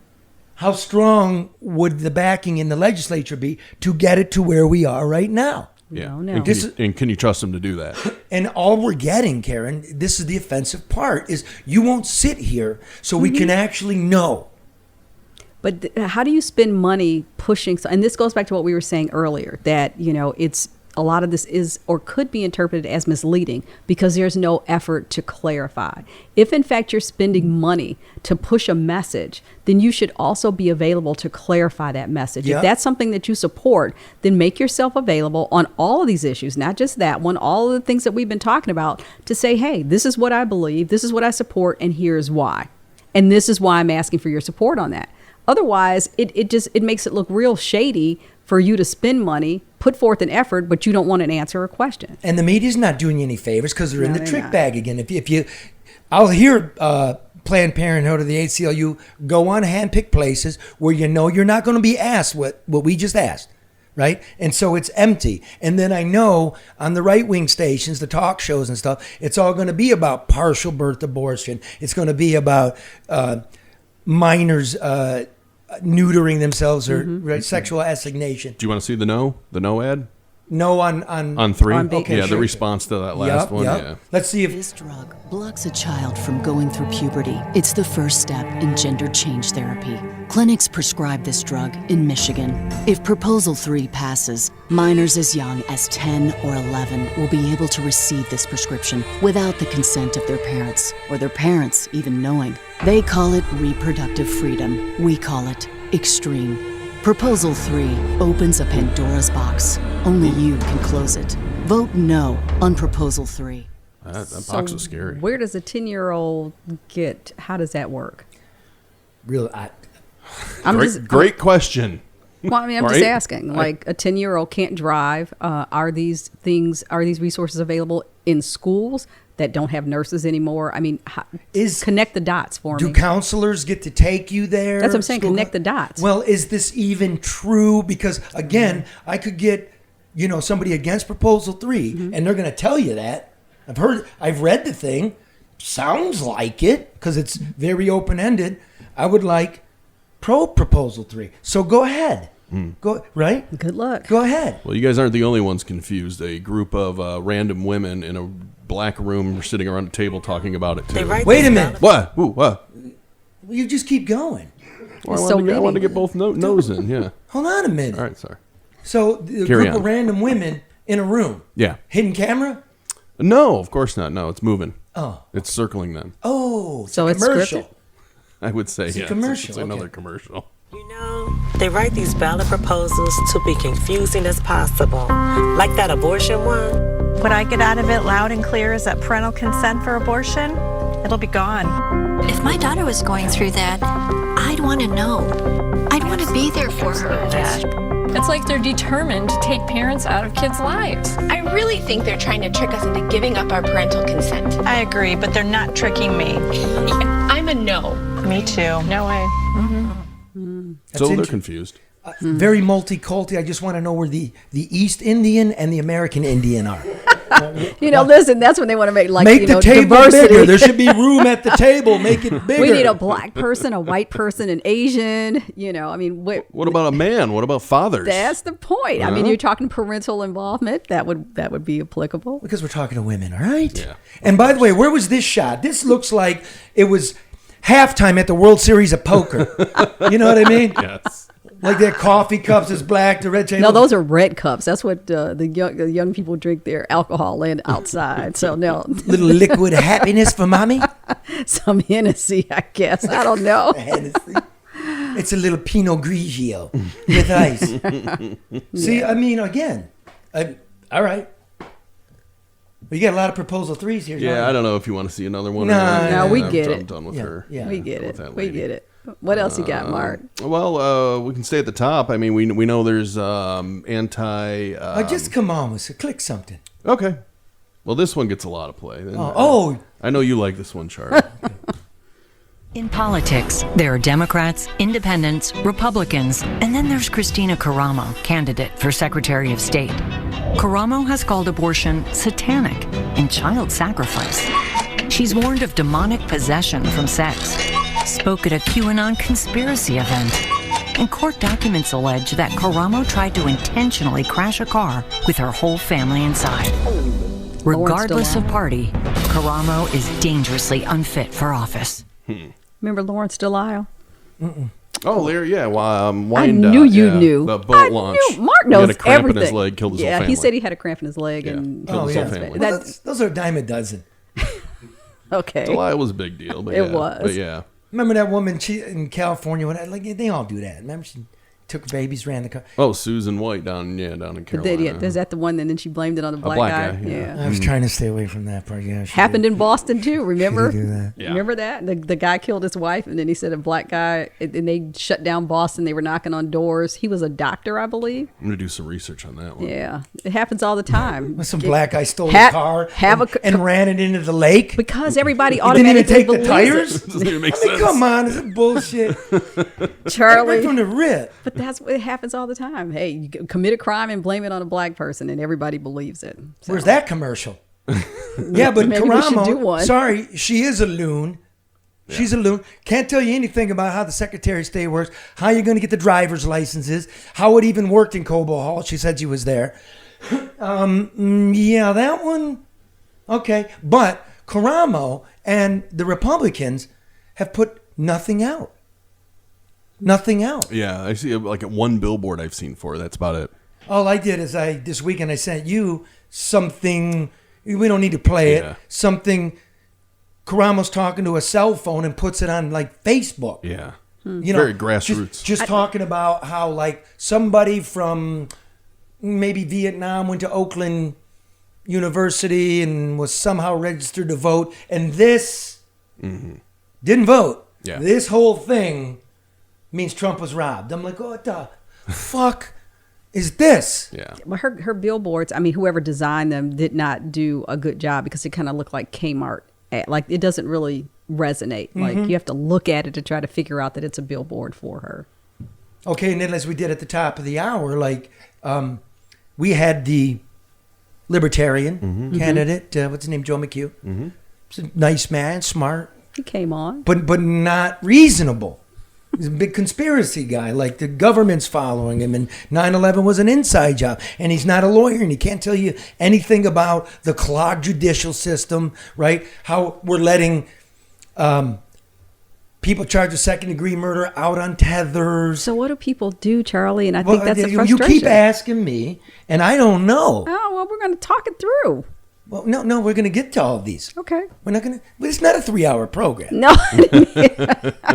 How strong would the backing in the legislature be to get it to where we are right now? Yeah. No. And can you trust them to do that? And all we're getting, Karen, this is the offensive part, is you won't sit here so we can actually know. But how do you spend money pushing? And this goes back to what we were saying earlier, that, it's a lot of this is or could be interpreted as misleading because there's no effort to clarify. If in fact you're spending money to push a message, then you should also be available to clarify that message. Yep. If that's something that you support, then make yourself available on all of these issues, not just that one, all of the things that we've been talking about, to say, hey, this is what I believe, this is what I support, and here's why. And this is why I'm asking for your support on that. Otherwise, it makes it look real shady for you to spend money, put forth an effort, but you don't want an answer or question. And the media's not doing you any favors because they're in the trick bag again. If you, I'll hear Planned Parenthood or the ACLU go on handpicked places where you're not going to be asked what we just asked, right? And so it's empty. And then I know on the right-wing stations, the talk shows and stuff, it's all going to be about partial birth abortion. It's going to be about minors neutering themselves or sexual assignation. Do you want to see the no ad? No on 3? Okay, yeah, the response to that last one. Yep. Yeah. Let's see if this drug blocks a child from going through puberty. It's the first step in gender change therapy. Clinics prescribe this drug in Michigan. If Proposal 3 passes, minors as young as 10 or 11 will be able to receive this prescription without the consent of their parents, or their parents even knowing. They call it reproductive freedom. We call it extreme. Proposal 3 opens a Pandora's box. Only you can close it. Vote no on Proposal 3. That box is scary. Where does a 10-year-old get? How does that work? Great question. Well, I mean, I'm just asking. Like, a 10-year-old can't drive. Are these resources available in schools that don't have nurses anymore? I mean, connect the dots for me. Do counselors get to take you there? That's what I'm saying. Connect the dots. Well, is this even true? Because again, I could get somebody against Proposal 3, and they're going to tell you that. I've read the thing. Sounds like it, because it's very open-ended. I would like pro-Proposal 3. So go ahead. Go right. Good luck. Go ahead. Well, you guys aren't the only ones confused. A group of random women in a black room are sitting around a table talking about it too. Wait a minute. What? Ooh, what? Well, you just keep going. Well, I wanted to get both nose in. Yeah. Hold on a minute. All right, sorry. So the Carry group on. of random women in a room. Yeah. Hidden camera? No, of course not. No, it's moving. Oh. It's circling them. Oh, so it's commercial. scripted. I would say, It's a yeah. commercial, It's another okay. commercial. They write these ballot proposals to be confusing as possible, like that abortion one. What I get out of it loud and clear is that parental consent for abortion, it'll be gone. If my daughter was going through that, I'd want to know. I'd want to be there for her. It's like they're determined to take parents out of kids' lives. I really think they're trying to trick us into giving up our parental consent. I agree, but they're not tricking me. I'm a no. Me too. No way. So they're confused. Very multiculti. I just want to know where the East Indian and the American Indian are. Listen, that's when they want to make the table diversity. bigger. There should be room at the table. Make it bigger. We need a black person, a white person, an Asian. What about a man? What about fathers? That's the point. I mean, you're talking parental involvement. That would be applicable. Because we're talking to women, all right? Yeah. And by the way, where was this shot? This looks like it was halftime at the World Series of Poker. You know what I mean? Yes. Like their coffee cups is black, the red table. No, those are red cups. That's what the young people drink their alcohol in outside. So no. Little liquid happiness for mommy? Some Hennessy, I guess. I don't know. Hennessy. It's a little Pinot Grigio with ice. See, I mean, again, all right. Well, you got a lot of Proposal 3s here. Yeah, I don't know if you want to see another one. No, we get it. I'm done with her. Yeah, we get it. We get it. What else you got, Mark? Well, we can stay at the top. I mean, we know there's anti. Just come on, click something. Okay. Well, this one gets a lot of play. I know you like this one, Charlie. In politics, there are Democrats, Independents, Republicans, and then there's Christina Caramo, candidate for Secretary of State. Caramo has called abortion satanic and child sacrifice. She's warned of demonic possession from sex, spoke at a QAnon conspiracy event, and court documents allege that Caramo tried to intentionally crash a car with her whole family inside. Regardless of party, Caramo is dangerously unfit for office. Remember Lawrence Delisle? Oh, Larry, yeah. I knew you knew. The boat launch. Mark knows he had a cramp everything. in his leg, killed his whole family. He said he had a cramp in his leg and killed his whole family. Well, those are a dime a dozen. Okay. Delisle was a big deal. But It was. But yeah. Remember that woman in California? They all do that. Remember she took babies, ran the car. Oh, Susan White down in Carolina. Is that the one? And then she blamed it on the black guy. Yeah. I was trying to stay away from that part. Yeah, happened in Boston too. Remember? Do that. Yeah. Remember that the guy killed his wife, and then he said a black guy. And they shut down Boston. They were knocking on doors. He was a doctor, I believe. I'm gonna do some research on that one. Yeah, it happens all the time. Some black guy stole a car and ran it into the lake because everybody didn't automatically even take the tires. Doesn't even make I mean, sense. come on, this is bullshit. Charlie, right from the rip. But that's what happens all the time. Hey, you commit a crime and blame it on a black person, and everybody believes it. So. Where's that commercial? Yeah, but Maybe we should do Caramo, one. sorry, she is a loon. Yeah. She's a loon. Can't tell you anything about how the Secretary of State works, how you're going to get the driver's licenses, how it even worked in Cobo Hall. She said she was there. Yeah, that one. Okay. But Caramo and the Republicans have put nothing out. Nothing out. Yeah, I see like at one billboard I've seen for. That's about it. All I did is this weekend I sent you something. We don't need to play it. Something. Caramo's talking to a cell phone and puts it on like Facebook. Yeah. You know, very grassroots. Just talking about how like somebody from maybe Vietnam went to Oakland University and was somehow registered to vote, and this didn't vote. Yeah. This whole thing means Trump was robbed. I'm like, what the fuck is this? Yeah. Well, her billboards, I mean, whoever designed them did not do a good job because it kind of looked like Kmart. Like, it doesn't really resonate. Like, you have to look at it to try to figure out that it's a billboard for her. Okay, and then as we did at the top of the hour, like, we had the libertarian candidate, what's his name, Joe McHugh. He's a nice man, smart. He came on. But not reasonable. He's a big conspiracy guy, like the government's following him, and 9/11 was an inside job, and he's not a lawyer, and he can't tell you anything about the clogged judicial system, right? How we're letting people charged with second-degree murder out on tethers. So what do people do, Charlie? And I think that's the you frustration. keep asking me, and I don't know. Oh, well, we're going to talk it through. Well, no, we're going to get to all of these. Okay. We're not going to. It's not a 3-hour program. No.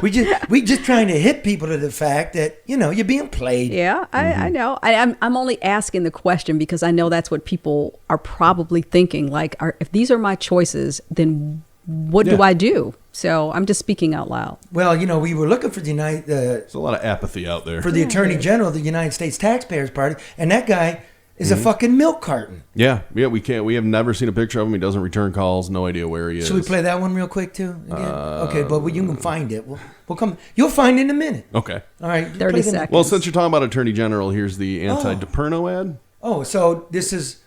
we just trying to hit people to the fact that you're being played. Yeah, I know. I'm only asking the question because I know that's what people are probably thinking. Like, if these are my choices, then what do I do? So I'm just speaking out loud. Well, we were looking for there's a lot of apathy out there. For the Attorney General of the United States Taxpayers Party, and that guy is a fucking milk carton. Yeah, we can't. We have never seen a picture of him. He doesn't return calls. No idea where he is. Should we play that one real quick too? Again? Okay, but you can find it. We'll come. You'll find it in a minute. Okay. All right. 30 seconds. Well, since you're talking about Attorney General, here's the anti-DiPerno ad. Oh, so this is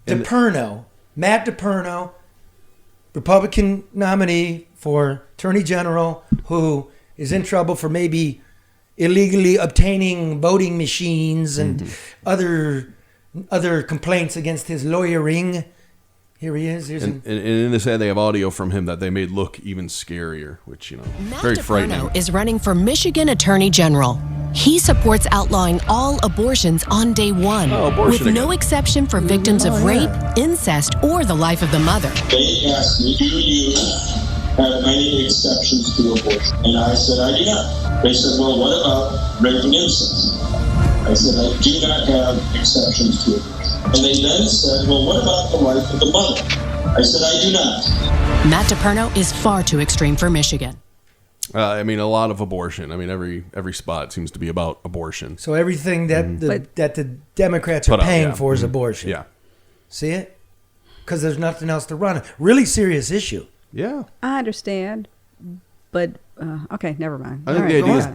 DiPerno, Matt DiPerno, Republican nominee for Attorney General, who is in trouble for maybe illegally obtaining voting machines and other complaints against his lawyering. Here he is. And in this ad, they have audio from him that they made look even scarier, which, Matt very DiPerno frightening. is running for Michigan Attorney General. He supports outlawing all abortions on day one, with no exception for victims of rape, incest, or the life of the mother. They asked me, do you have any exceptions to abortion? And I said, I do not. They said, well, what about rape and incest? I said, I do not have exceptions to abortion. And they then said, well, what about the life of the mother? I said, I do not. Matt DiPerno is far too extreme for Michigan. A lot of abortion. Every spot seems to be about abortion. So everything that the Democrats are paying for is abortion. Yeah. See it? Because there's nothing else to run it. Really serious issue. Yeah. I understand, but okay, never mind. I think the idea is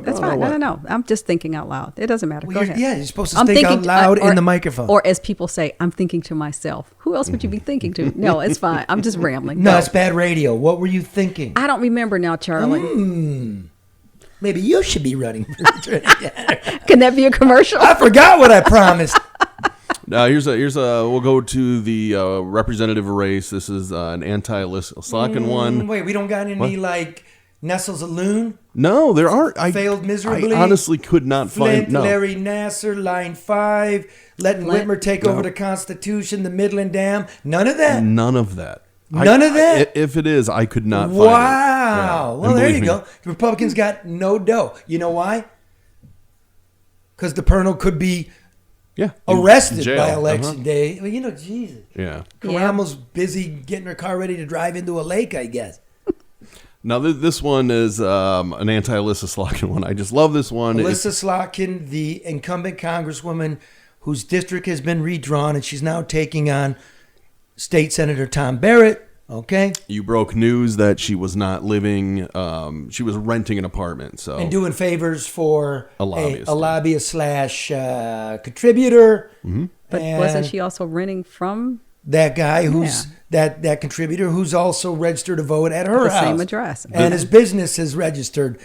that's fine. No. I'm just thinking out loud. It doesn't matter. Well, Go ahead. Yeah, you're supposed to think out loud in the microphone. Or as people say, I'm thinking to myself. Who else would you be thinking to? No, it's fine. I'm just rambling. No, it's bad radio. What were you thinking? I don't remember now, Charlie. Maybe you should be running for Attorney General. Can that be a commercial? I forgot what I promised. Now here's a. We'll go to the representative race. This is an anti-Alyssa Slotkin one. Wait, we don't got any like Nestle's a loon? No, there aren't. I failed miserably. I honestly could not find. No. Larry Nasser, Line 5, letting Whitmer take over the Constitution, the Midland Dam. None of that. None of that. None of that? If it is, I could not find it. Wow. Yeah. Well, there you go. The Republicans got no dough. You know why? Because DiPerno could be arrested by election day. Well, Jesus. Yeah. Karama's busy getting her car ready to drive into a lake, I guess. Now, this one is an anti-Alyssa Slotkin one. I just love this one. Alyssa Slotkin, the incumbent congresswoman whose district has been redrawn, and she's now taking on State Senator Tom Barrett. Okay. You broke news that she was not living, she was renting an apartment. So and doing favors for a lobbyist slash contributor. Mm-hmm. But wasn't she also renting from that guy who's that contributor who's also registered to vote at her house? Same address. And his business is registered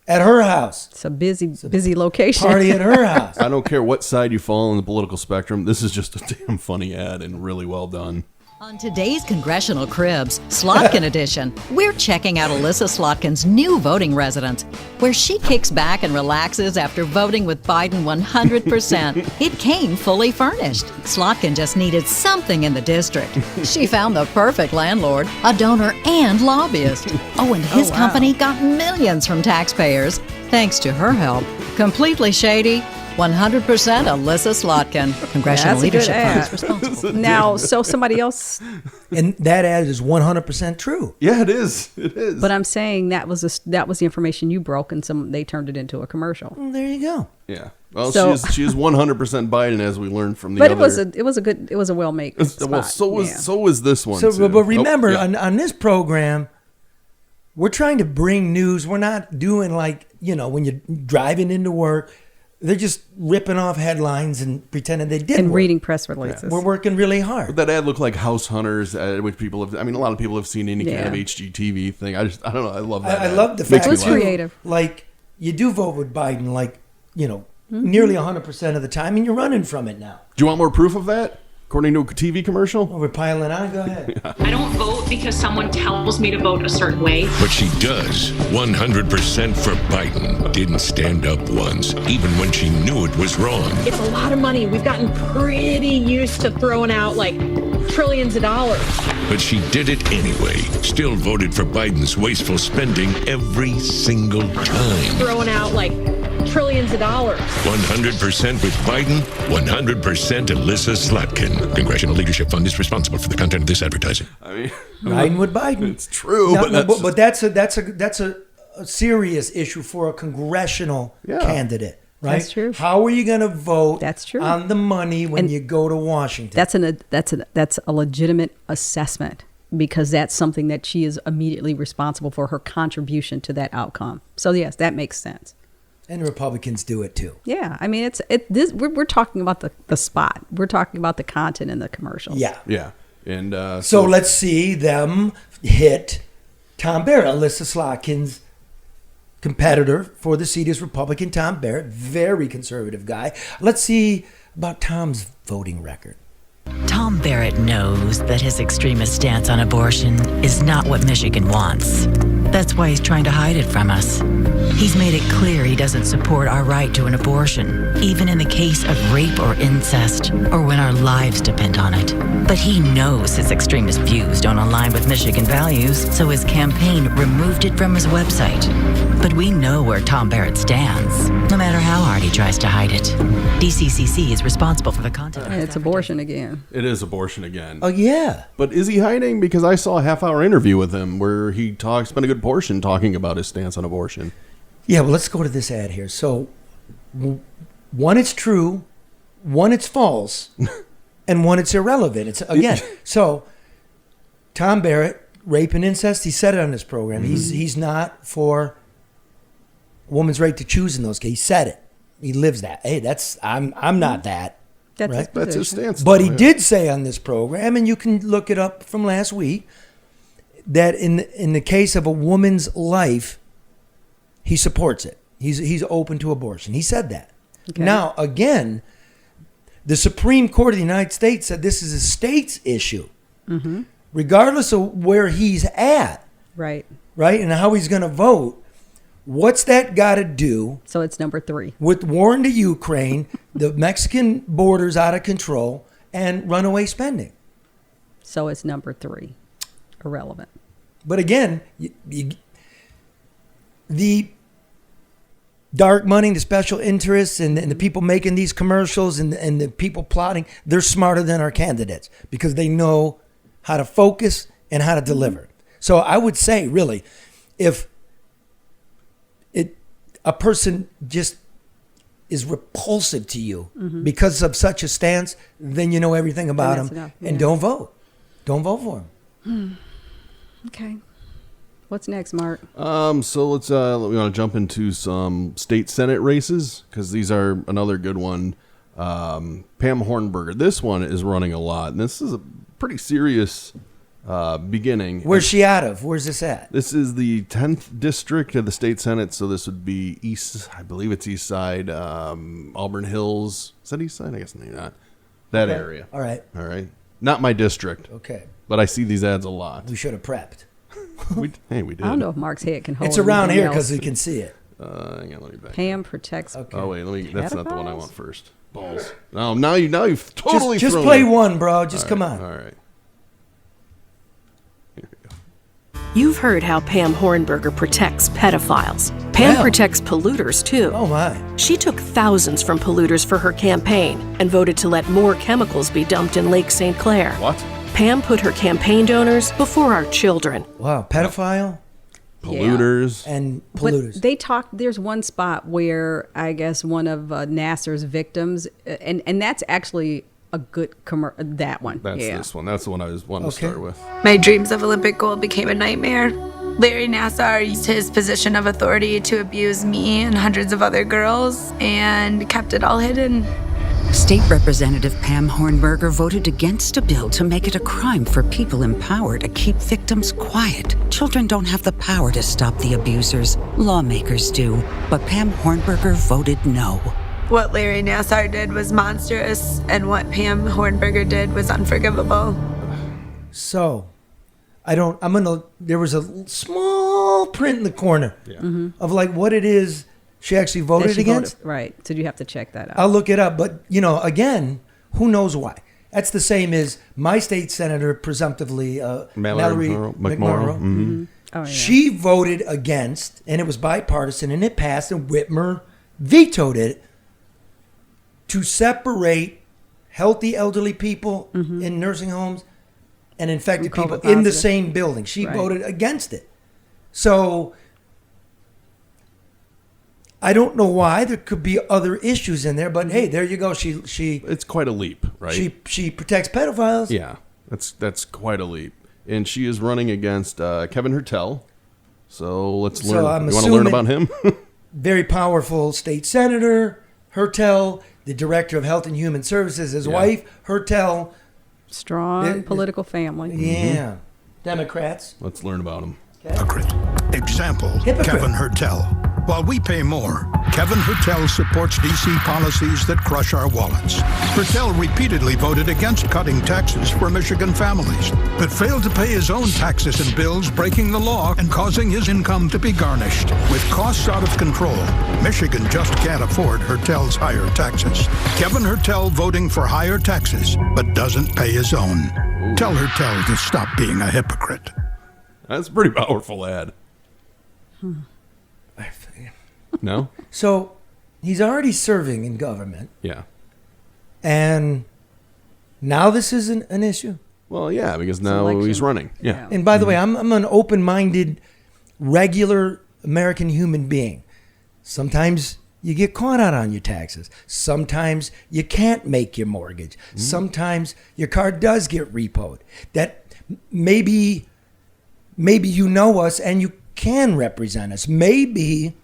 at her house. It's a busy location. Party at her house. I don't care what side you fall on the political spectrum. This is just a damn funny ad and really well done. On today's Congressional Cribs, Slotkin Edition, we're checking out Alyssa Slotkin's new voting residence, where she kicks back and relaxes after voting with Biden 100%. It came fully furnished. Slotkin just needed something in the district. She found the perfect landlord, a donor, and lobbyist. Oh, and his company got millions from taxpayers. Thanks to her help. Completely shady. 100% Alyssa Slotkin. Congressional Leadership Fund is responsible. Now, so somebody else. And that ad is 100% true. Yeah, it is. It is. But I'm saying that was the information you broke, and they turned it into a commercial. Well, there you go. Yeah. Well, she is 100% Biden, as we learned from the but other. But it was a well made. Well, so was this one. So, too. But remember, on this program, we're trying to bring news. We're not doing like when you're driving into work. They're just ripping off headlines and pretending they did. And reading press releases. We're working really hard. But that ad looked like House Hunters, which people have. I mean, a lot of people have seen any kind of HGTV thing. I don't know. I love that. I love the fact that creative. Like you do vote with Biden, like nearly 100% of the time, and you're running from it now. Do you want more proof of that? According to a TV commercial? Oh, we're piling on. Go ahead. I don't vote because someone tells me to vote a certain way. But she does. 100% for Biden. Didn't stand up once, even when she knew it was wrong. It's a lot of money. We've gotten pretty used to throwing out like trillions of dollars. But she did it anyway. Still voted for Biden's wasteful spending every single time. Throwing out like trillions of dollars. 100% with Biden, 100% Alyssa Slotkin. Congressional Leadership Fund is responsible for the content of this advertising. I mean, riding with Biden. It's true, but that's a serious issue for a congressional candidate, right? That's true. How are you going to vote? That's true. On the money when you go to Washington. That's a legitimate assessment, because that's something that she is immediately responsible for, her contribution to that outcome. So yes, that makes sense. And Republicans do it too. Yeah, I mean, we're talking about the spot. We're talking about the content in the commercials. Yeah. And so let's see them hit Tom Barrett, Alyssa Slotkin's competitor for the seat is Republican Tom Barrett, very conservative guy. Let's see about Tom's voting record. Tom Barrett knows that his extremist stance on abortion is not what Michigan wants. That's why he's trying to hide it from us. He's made it clear he doesn't support our right to an abortion, even in the case of rape or incest, or when our lives depend on it. But he knows his extremist views don't align with Michigan values, so his campaign removed it from his website. But we know where Tom Barrett stands, no matter how hard he tries to hide it. DCCC is responsible for the content. And it's abortion again. It is abortion again. Oh, yeah. But is he hiding? Because I saw a half-hour interview with him where he spent a good portion talking about his stance on abortion. Yeah, well, let's go to this ad here. So, one, it's true. One, it's false. And one, it's irrelevant. It's again. So, Tom Barrett, rape and incest, he said it on this program. He's not for a woman's right to choose in those cases. He said it. He lives that. Hey, I'm not that. That's his stance. But he did say on this program, and you can look it up from last week, that in the case of a woman's life, he supports it. He's open to abortion. He said that. Okay. Now, again, the Supreme Court of the United States said this is a state's issue, regardless of where he's at. Right, and how he's going to vote. What's that got to do? So it's number 3. With war into Ukraine, the Mexican border's out of control, and runaway spending. So it's number 3. Irrelevant. But again, the dark money, the special interests, and the people making these commercials and the people plotting, they're smarter than our candidates because they know how to focus and how to deliver. So I would say, really, if a person just is repulsive to you because of such a stance, then you know everything about him. Enough, and don't vote. Don't vote for him. Okay. What's next, Mark? So let's we want to jump into some state senate races because these are another good one. Pam Hornberger. This one is running a lot, and this is a pretty serious beginning. Where's she out of? Where's this at? This is the 10th district of the state senate, so this would be east. I believe it's east side, Auburn Hills. Is that east side? I guess maybe not. That area. All right. Not my district. Okay. But I see these ads a lot. We should have prepped. we did. I don't know if Mark's head can hold. It's around here because we can see it. Hang on, let me back. Pam protects. Okay. Oh wait, that's not the one I want first. Balls. No, now you've totally just thrown play it. one, bro. Just come on. All right. Here we go. You've heard how Pam Hornberger protects pedophiles. Pam protects polluters, too. Oh, my. She took thousands from polluters for her campaign and voted to let more chemicals be dumped in Lake St. Clair. What? Pam put her campaign donors before our children. Wow, pedophile? Polluters. And polluters. But they talk. There's one spot where I guess one of Nassar's victims, and that's actually a good that one. That's this one. That's the one I was wanting to start with. My dreams of Olympic gold became a nightmare. Larry Nassar used his position of authority to abuse me and hundreds of other girls and kept it all hidden. State Representative Pam Hornberger voted against a bill to make it a crime for people in power to keep victims quiet. Children don't have the power to stop the abusers. Lawmakers do. But Pam Hornberger voted no. What Larry Nassar did was monstrous, and what Pam Hornberger did was unforgivable. So, there was a small print in the corner of like what it is she actually voted against. Right. So you have to check that out. I'll look it up. But, again, who knows why? That's the same as my state senator, presumptively, Mallory McMorrow. Mm-hmm. Oh, yeah. She voted against, and it was bipartisan, and it passed, and Whitmer vetoed it to separate healthy elderly people in nursing homes and infected people in the same building. She voted against it. So I don't know why. There could be other issues in there, but hey, there you go. She It's quite a leap, right? She protects pedophiles. Yeah, that's quite a leap. And she is running against Kevin Hertel. So let's learn. You want to learn about him? Very powerful state senator, Hertel, the director of Health and Human Services, his wife, Hertel. Strong political family. Yeah. Democrats. Let's learn about him. Example, Kevin Hertel. While we pay more, Kevin Hertel supports D.C. policies that crush our wallets. Hertel repeatedly voted against cutting taxes for Michigan families, but failed to pay his own taxes and bills, breaking the law and causing his income to be garnished. With costs out of control, Michigan just can't afford Hertel's higher taxes. Kevin Hertel voting for higher taxes, but doesn't pay his own. Tell Hertel to stop being a hypocrite. That's a pretty powerful ad. No? So he's already serving in government. Yeah. And now this is an issue? Well, yeah, because now he's running. Yeah. And by the way, I'm an open-minded, regular American human being. Sometimes you get caught out on your taxes. Sometimes you can't make your mortgage. Sometimes your car does get repoed. That maybe you know us and you can represent us. Maybe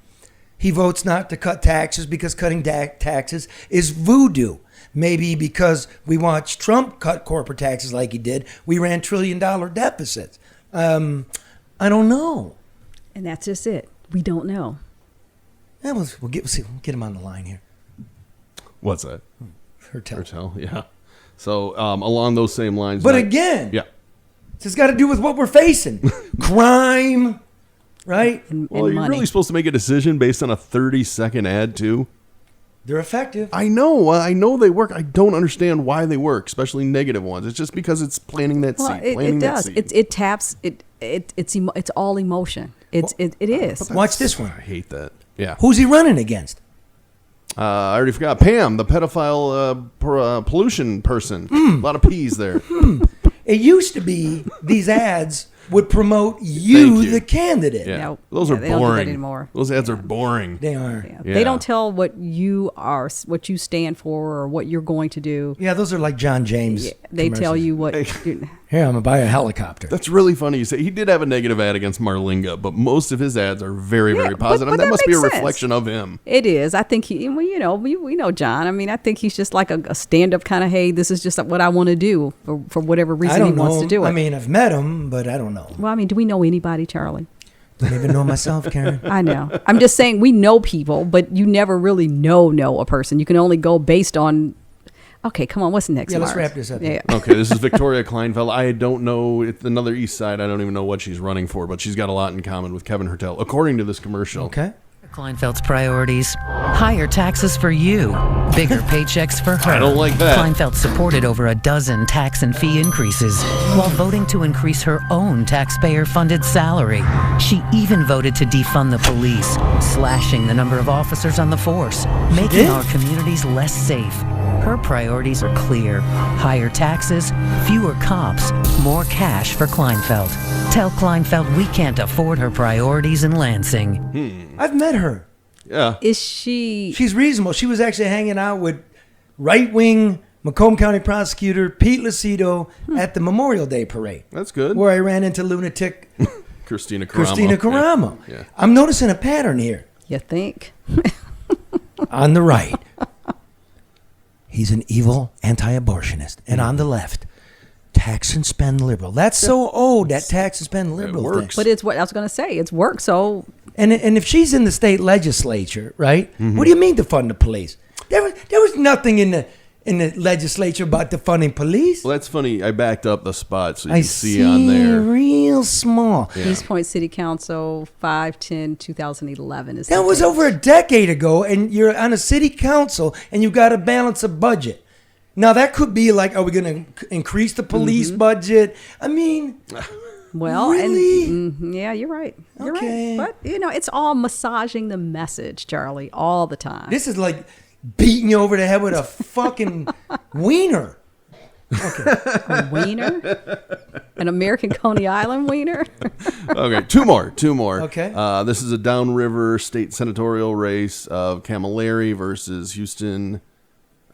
he votes not to cut taxes because cutting taxes is voodoo. Maybe because we watched Trump cut corporate taxes like he did, we ran $1 trillion deficits. I don't know. And that's just it. We don't know. Yeah, we'll get him on the line here. What's that? Hertel. Yeah. So along those same lines. But again, yeah, it's got to do with what we're facing. Crime, right? Well, you're really supposed to make a decision based on a 30-second ad, too? They're effective. I know they work. I don't understand why they work, especially negative ones. It's just because it's planting that seed. It does. It taps. It's all emotion. It is. Watch this one. I hate that. Yeah. Who's he running against? I already forgot. Pam, the pedophile pollution person. A lot of P's there. It used to be these ads would promote you, the candidate. Yeah. No, those are they don't do that boring. anymore. Those ads are boring. They are. Yeah. They don't tell what you are, what you stand for, or what you're going to do. Yeah, those are like John James. Yeah, they tell you what. Here, I'm gonna buy a helicopter. That's really funny. You say he did have a negative ad against Marlinga, but most of his ads are very, very positive. But that must be a reflection of him. It is. I think we know John. I mean, I think he's just like a stand-up kind of. Hey, this is just what I want to do for whatever reason he wants to do it. I mean, I've met him, but I don't know. Well, I mean, do we know anybody, Charlie? Don't even know myself, Karen. I know. I'm just saying we know people, but you never really know a person. You can only go based on. Okay, come on. What's next? Yeah, let's Mars? wrap this up. Yeah. Okay, this is Victoria Kleinfeld. I don't know. It's another East Side. I don't even know what she's running for, but she's got a lot in common with Kevin Hertel, according to this commercial. Okay. Kleinfeld's priorities: higher taxes for you, bigger paychecks for her. I don't like that. Kleinfeld supported over a dozen tax and fee increases while voting to increase her own taxpayer-funded salary. She even voted to defund the police, slashing the number of officers on the force, making our communities less safe. Her priorities are clear: higher taxes, fewer cops, more cash for Kleinfeld. Tell Kleinfeld we can't afford her priorities in Lansing. I've met her. Yeah. Is she? She's reasonable. She was actually hanging out with right-wing Macomb County prosecutor Pete Lucido at the Memorial Day parade. That's good. Where I ran into lunatic Christina Caramo. Christina Caramo. Yeah. I'm noticing a pattern here. You think? On the right, he's an evil anti-abortionist. And on the left, tax and spend liberal. That's so old, that tax and spend liberal thing. But it's what I was going to say. It's work. So, and if she's in the state legislature, right? What do you mean defund the police? There was nothing in the legislature about defunding police. Well, that's funny. I backed up the spot so you I can see on there. Real small. Yeah. East Point City Council, 5/10/2011 is That was over a decade ago, and you're on a city council, and you've got to balance a budget. Now, that could be like, are we going to increase the police budget? I mean, well, really? and yeah, you're right. You're right. But, it's all massaging the message, Charlie, all the time. This is like beating you over the head with a fucking wiener. Okay. A wiener? An American Coney Island wiener? Okay, two more. Okay. This is a downriver state senatorial race of Camilleri versus Houston.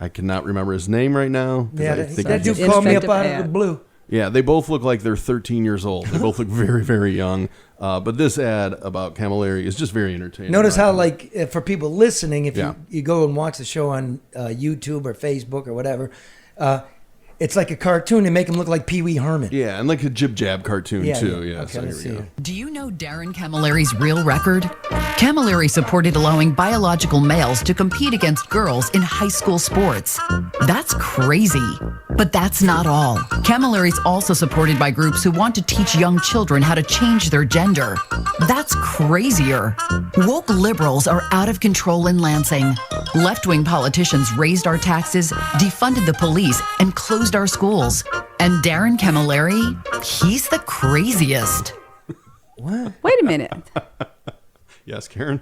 I cannot remember his name right now. Yeah, that dude called me up out of the blue. Yeah, they both look like they're 13 years old. They both look very, very young. But this ad about Camilleri is just very entertaining. Notice how, like, for people listening, if Yeah. you go and watch the show on YouTube or Facebook or whatever, it's like a cartoon. They make him look like Pee Wee Herman. Yeah, and like a Jib Jab cartoon, Yeah, too. yeah. Yeah, Okay, so let's here we see go. Do you know Darren Camilleri's real record? Camilleri supported allowing biological males to compete against girls in high school sports. That's crazy. But that's not all. Camilleri's also supported by groups who want to teach young children how to change their gender. That's crazier. Woke liberals are out of control in Lansing. Left-wing politicians raised our taxes, defunded the police, and closed our schools. And Darren Camilleri, he's the craziest. What? Wait a minute. Yes, Karen?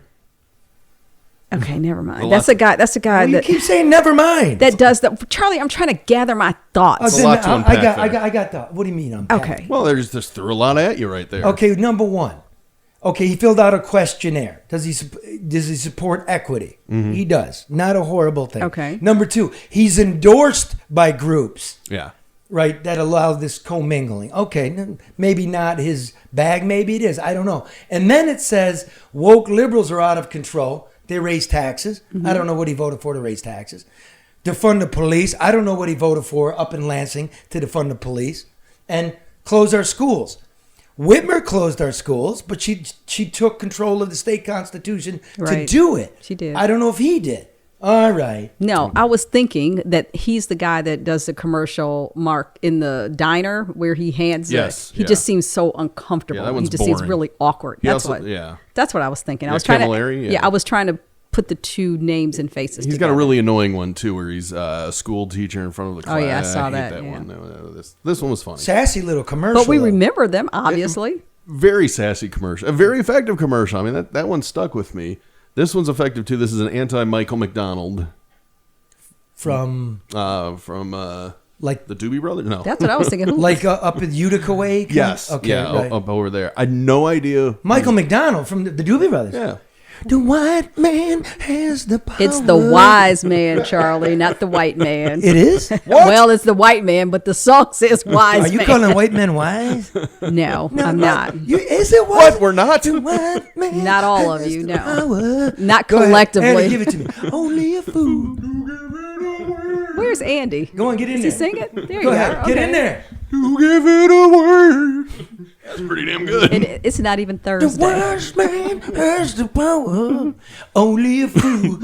Okay, never mind. Well, That's a guy. That's a guy Well, you that keep saying never mind. that does that. Charlie, I'm trying to gather my thoughts. a lot to unpack I got that. What do you mean? Okay. Well, there's just threw a lot at you right there. Okay, number one. Okay, he filled out a questionnaire. Does he support equity? He does. Not a horrible thing. Okay. Number two, he's endorsed by groups, Yeah. right, that allow this commingling. Okay, maybe not his bag, maybe it is. I don't know. And then it says woke liberals are out of control. They raise taxes. I don't know what he voted for to raise taxes. Defund the police. I don't know what he voted for up in Lansing to defund the police. And close our schools. Whitmer closed our schools, but she took control of the state constitution to Right. do it. She did. I don't know if he did. All right. No, I was thinking that he's the guy that does the commercial mark in the diner where he hands Yes, it. He yeah. just seems so uncomfortable. Yeah, that one's he just seems boring. really awkward. He That's also- what. yeah. That's what I was thinking. I Yeah, was trying Camilleri, to. yeah. I was trying to put the two names and faces He's together. got a really annoying one, too, where he's a school teacher in front of the class. Oh, yeah, I saw hate that, that yeah. one. No, this one was funny. Sassy little commercial. But we though. remember them, obviously. Very sassy commercial. A very effective commercial. I mean, that one stuck with me. This one's effective, too. This is an anti-Michael McDonald. From like the Doobie Brothers? No. That's what I was thinking. Who? like up in Utica way? kind of? Yes. Okay. Yeah, right. up over there. I had no idea. Michael McDonald from the Doobie Brothers. Yeah. The white man has the power. It's the wise man, Charlie, not the white man. It is? Well, it's the white man, but the song says wise Are you man. calling white men wise? No, I'm not. Is it What? We're not? The white man Not all of you, has the no. power. Not Go ahead. collectively. Andy, give it to me. Only a fool. Where's Andy? Go on, get in Does there. he sing it? There Go you ahead. are. Get Okay. in there. You give it a word. That's pretty damn good. And it's not even The Thursday. wise man has the power. Only a fool.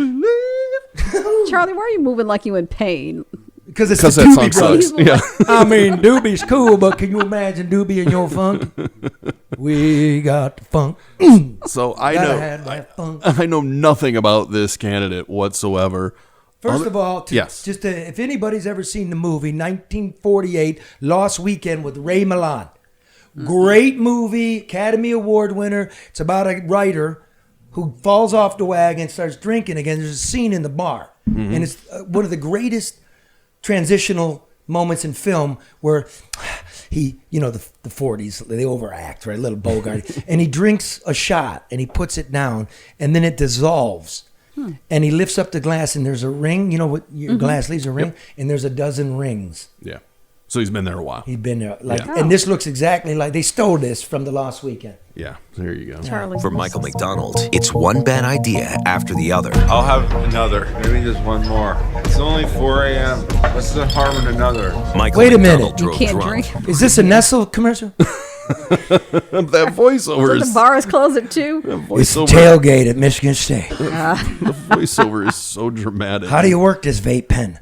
Charlie, why are you moving like you in pain? Because it's Because the that Doobie song Brothers. sucks. Yeah. I mean, Doobie's cool, but can you imagine Doobie and your funk? We got the funk. So I Gotta know have that funk. I know nothing about this candidate whatsoever. First of all, yes. if anybody's ever seen the movie 1948 Lost Weekend with Ray Milland, great movie, Academy Award winner. It's about a writer who falls off the wagon, starts drinking again. There's a scene in the bar, and it's one of the greatest transitional moments in film where he, the 40s, they overact, right? A little Bogart, and he drinks a shot and he puts it down, and then it dissolves. And he lifts up the glass, and there's a ring. You know what? Your glass leaves a ring, and there's a dozen rings. Yeah. So he's been there a while. He'd been there. And this looks exactly like they stole this from the last weekend. Yeah, there you go. Charlie. For Michael McDonald, it's one bad idea after the other. I'll have another. Maybe just one more. It's only 4 a.m. What's the harm in another? Michael Wait a McDonald minute. drove You can't drunk. drink. Is this a Nestle commercial? That voiceover So is... the bar is closed at 2? It's voiceover, tailgate at Michigan State. the voiceover is so dramatic. How do you work this vape pen?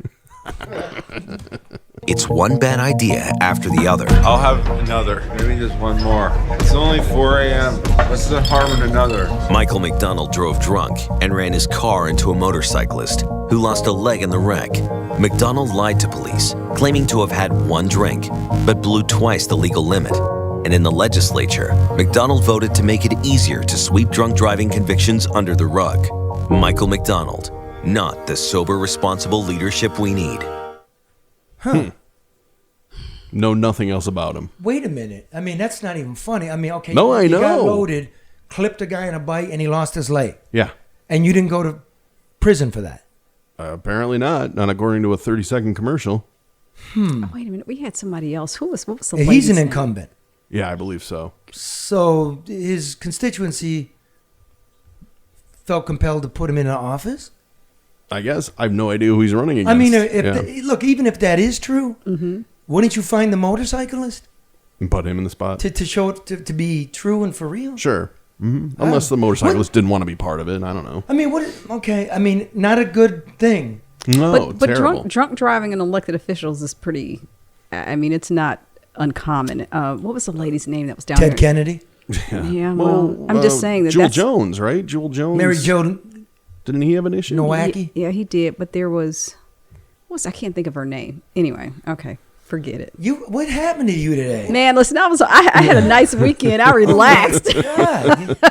It's one bad idea after the other. I'll have another. Maybe just one more. It's only 4 a.m. What's the harm in another? Michael McDonald drove drunk and ran his car into a motorcyclist who lost a leg in the wreck. McDonald lied to police, claiming to have had one drink, but blew twice the legal limit. And in the legislature, McDonald voted to make it easier to sweep drunk driving convictions under the rug. Michael McDonald, not the sober, responsible leadership we need. Know nothing else about him. Wait a minute. I mean, that's not even funny. I mean, okay. No, I He got know. loaded, clipped a guy in a bike, and he lost his leg. Yeah. And you didn't go to prison for that. Apparently not according to a 30-second commercial. Oh, wait a minute. We had somebody else. What was the He's lady's an name? incumbent. Yeah, I believe so. So his constituency felt compelled to put him in an office? I guess. I have no idea who he's running against. I mean, Yeah. even if that is true, wouldn't you find the motorcyclist And put him in the spot. to show it to be true and for real? Sure. Unless the motorcyclist didn't want to be part of it. I don't know. I mean, okay. I mean, not a good thing. No, but terrible. drunk driving and elected officials is pretty. I mean, it's not uncommon. What was the lady's name that was down there? Ted Kennedy? Yeah, well, I'm just saying that Jewel that's Jones, right? Jewel Jones. Mary Jo Didn't he have an issue? Nowacki? Yeah, he did. But there was I can't think of her name. Anyway, okay, forget it. What happened to you today? Man, listen, I had a nice weekend. I relaxed. I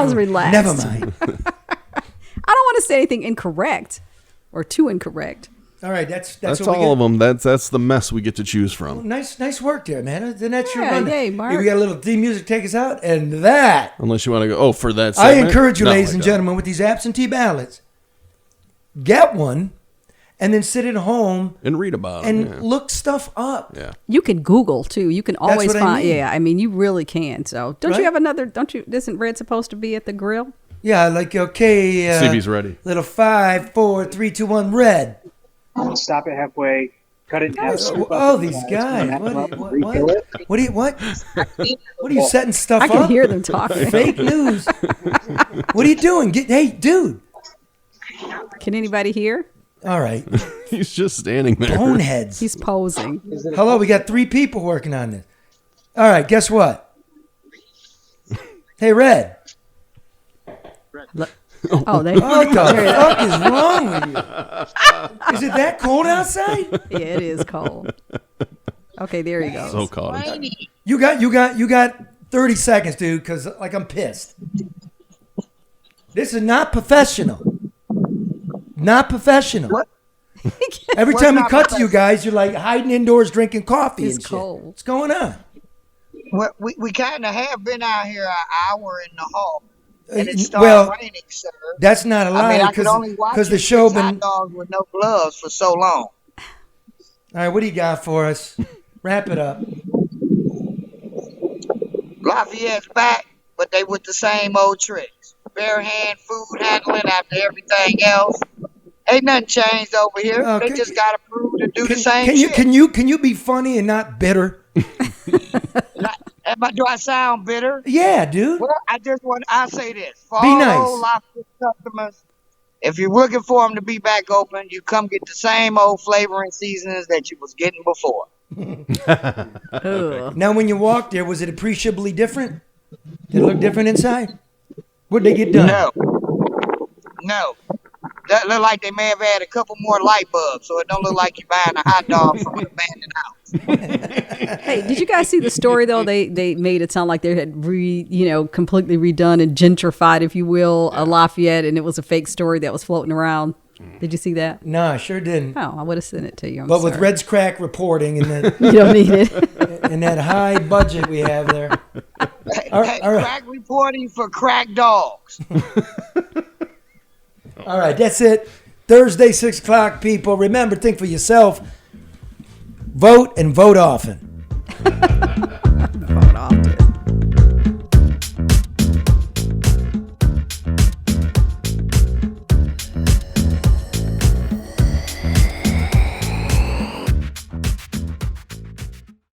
was relaxed. Never mind. I don't want to say anything incorrect or too incorrect. All right, that's That's what we all get. of them. That's the mess we get to choose from. Nice work there, man. Then that's your Yeah, run. yay, Mark. We got a little theme music take us out, and that. Unless you want to go, for that I segment? encourage you, No, ladies I and don't. gentlemen, with these absentee ballots, get one, and then sit at home and read about and them. look stuff up. Yeah. You can Google too. You can That's always what I find. mean. Yeah, I mean, you really can. So, don't Right? you have another? Don't you? Isn't Red supposed to be at the grill? Yeah, like okay. See if he's ready. Little 5, 4, 3, 2, 1, red. Stop it halfway. Cut it in half. Oh, these guys! What are you setting stuff I up? can hear them talking. Fake news. What are you doing? Hey, dude. Can anybody hear? All right. He's just standing there. Boneheads. He's posing. Hello, we got 3 people working on this. All right, guess what? Hey, Red. Oh, they. What the fuck is wrong with you? Is it that cold outside? Yeah, it is cold. Okay, there you go. So cold. You got 30 seconds, dude, because like I'm pissed. This is not professional. Not professional. What? Every What's time we not cut to you guys, you're like hiding indoors drinking coffee It's and shit. cold. What's going on? Well, we kind of have been out here an hour in the hall, and it started Well, raining, sir. That's not a I lie mean, I could only watch because the you show fix hot been. dogs with no gloves for so long. All right, what do you got for us? Wrap it up. Lafayette's back, but they with the same old tricks. Bare hand food handling after everything else. Ain't nothing changed over here. Okay. They just got to prove to do the same Can you shit. can you be funny and not bitter? Do I sound bitter? Yeah, dude. Well, I say this. For Be all nice. those Lafayette customers, if you're looking for them to be back open, you come get the same old flavor and seasonings that you was getting before. Now, when you walked there, was it appreciably different? Did it look different inside? What did they get done? No. That look like they may have had a couple more light bulbs, so it don't look like you're buying a hot dog from an abandoned house. Hey, did you guys see the story though? They made it sound like they had completely redone and gentrified, if you will, a Lafayette, and it was a fake story that was floating around. Did you see that? No, I sure didn't. Oh, I would have sent it to you. I'm But with sorry. Red's Crack reporting and that You don't need it. and that high budget we have there. All right. Crack reporting for crack dogs. All right, that's it. Thursday, 6 o'clock, people. Remember, think for yourself. Vote and vote often.